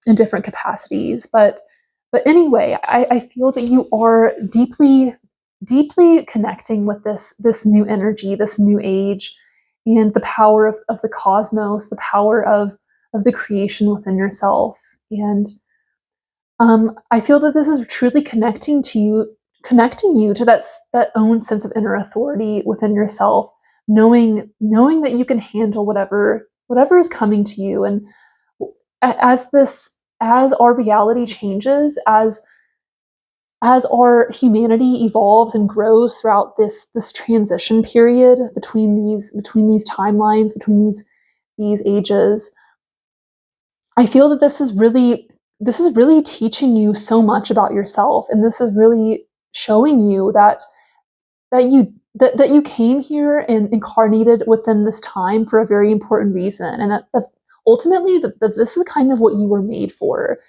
Speaker 1: in different capacities. But anyway, I feel that you are deeply connecting with this new energy, this new age, and the power of the cosmos, the power of the creation within yourself. And I feel that this is truly connecting you to that own sense of inner authority within yourself, knowing that you can handle whatever is coming to you. And as our reality changes, as our humanity evolves and grows throughout this transition period between these timelines, between these ages, I feel that this is really teaching you so much about yourself, and this is really showing you that you came here and incarnated within this time for a very important reason, and that ultimately that this is kind of what you were made for,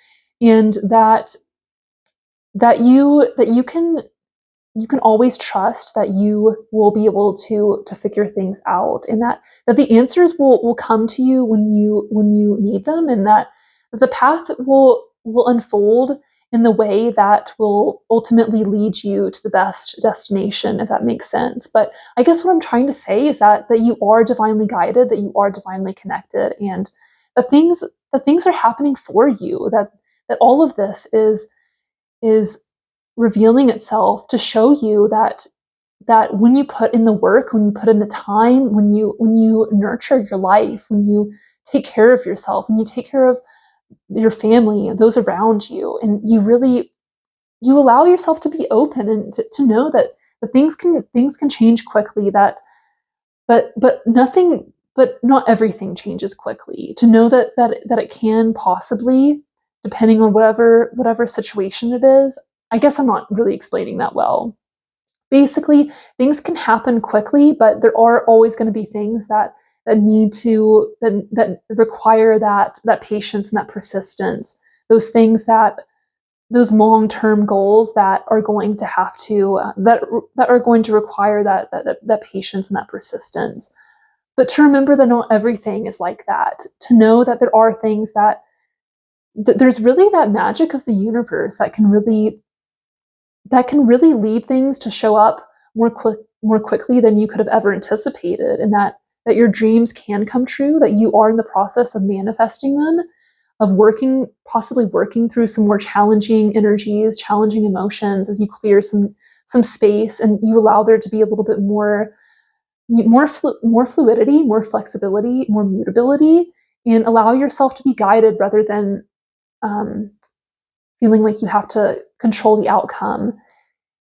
Speaker 1: and that you can always trust that you will be able to figure things out, and that the answers will come to you when you need them, and that the path will unfold in the way that will ultimately lead you to the best destination, if that makes sense. But I guess what I'm trying to say is that you are divinely guided, that you are divinely connected, and the things are happening for you, that all of this is revealing itself to show you that when you put in the work, when you put in the time, when you nurture your life, when you take care of yourself, when you take care of your family, those around you, and you allow yourself to be open, and to know that things can change quickly, but not everything changes quickly, to know that it can possibly, depending on whatever situation it is. I guess I'm not really explaining that well. Basically, things can happen quickly, but there are always going to be things that require that patience and that persistence. Those things those long-term goals that are going to have to that are going to require that patience and that persistence. But to remember that not everything is like that. To know that there are things that there's really that magic of the universe that can really lead things to show up more quickly than you could have ever anticipated, and that your dreams can come true, that you are in the process of manifesting them, of possibly working through some more challenging energies, challenging emotions, as you clear some space, and you allow there to be a little bit more fluidity, more flexibility, more mutability, and allow yourself to be guided rather than feeling like you have to control the outcome.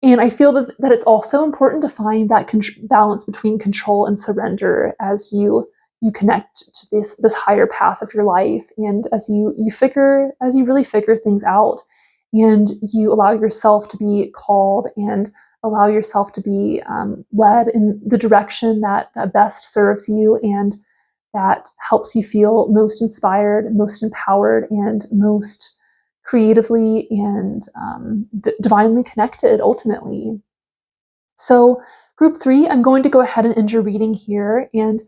Speaker 1: And I feel that it's also important to find that balance between control and surrender as you you connect to this higher path of your life, and as you really figure things out, and you allow yourself to be called and allow yourself to be led in the direction that best serves you and that helps you feel most inspired, most empowered, and most creatively and divinely connected ultimately. So, group 3, I'm going to go ahead and end your reading here. And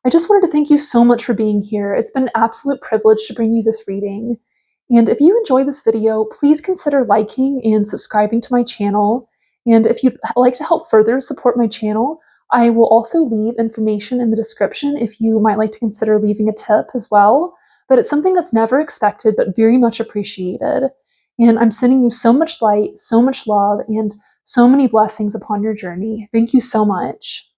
Speaker 1: I just wanted to thank you so much for being here. It's been an absolute privilege to bring you this reading. And if you enjoy this video, please consider liking and subscribing to my channel. And if you'd like to help further support my channel, I will also leave information in the description if you might like to consider leaving a tip as well. But it's something that's never expected, but very much appreciated. And I'm sending you so much light, so much love, and so many blessings upon your journey. Thank you so much.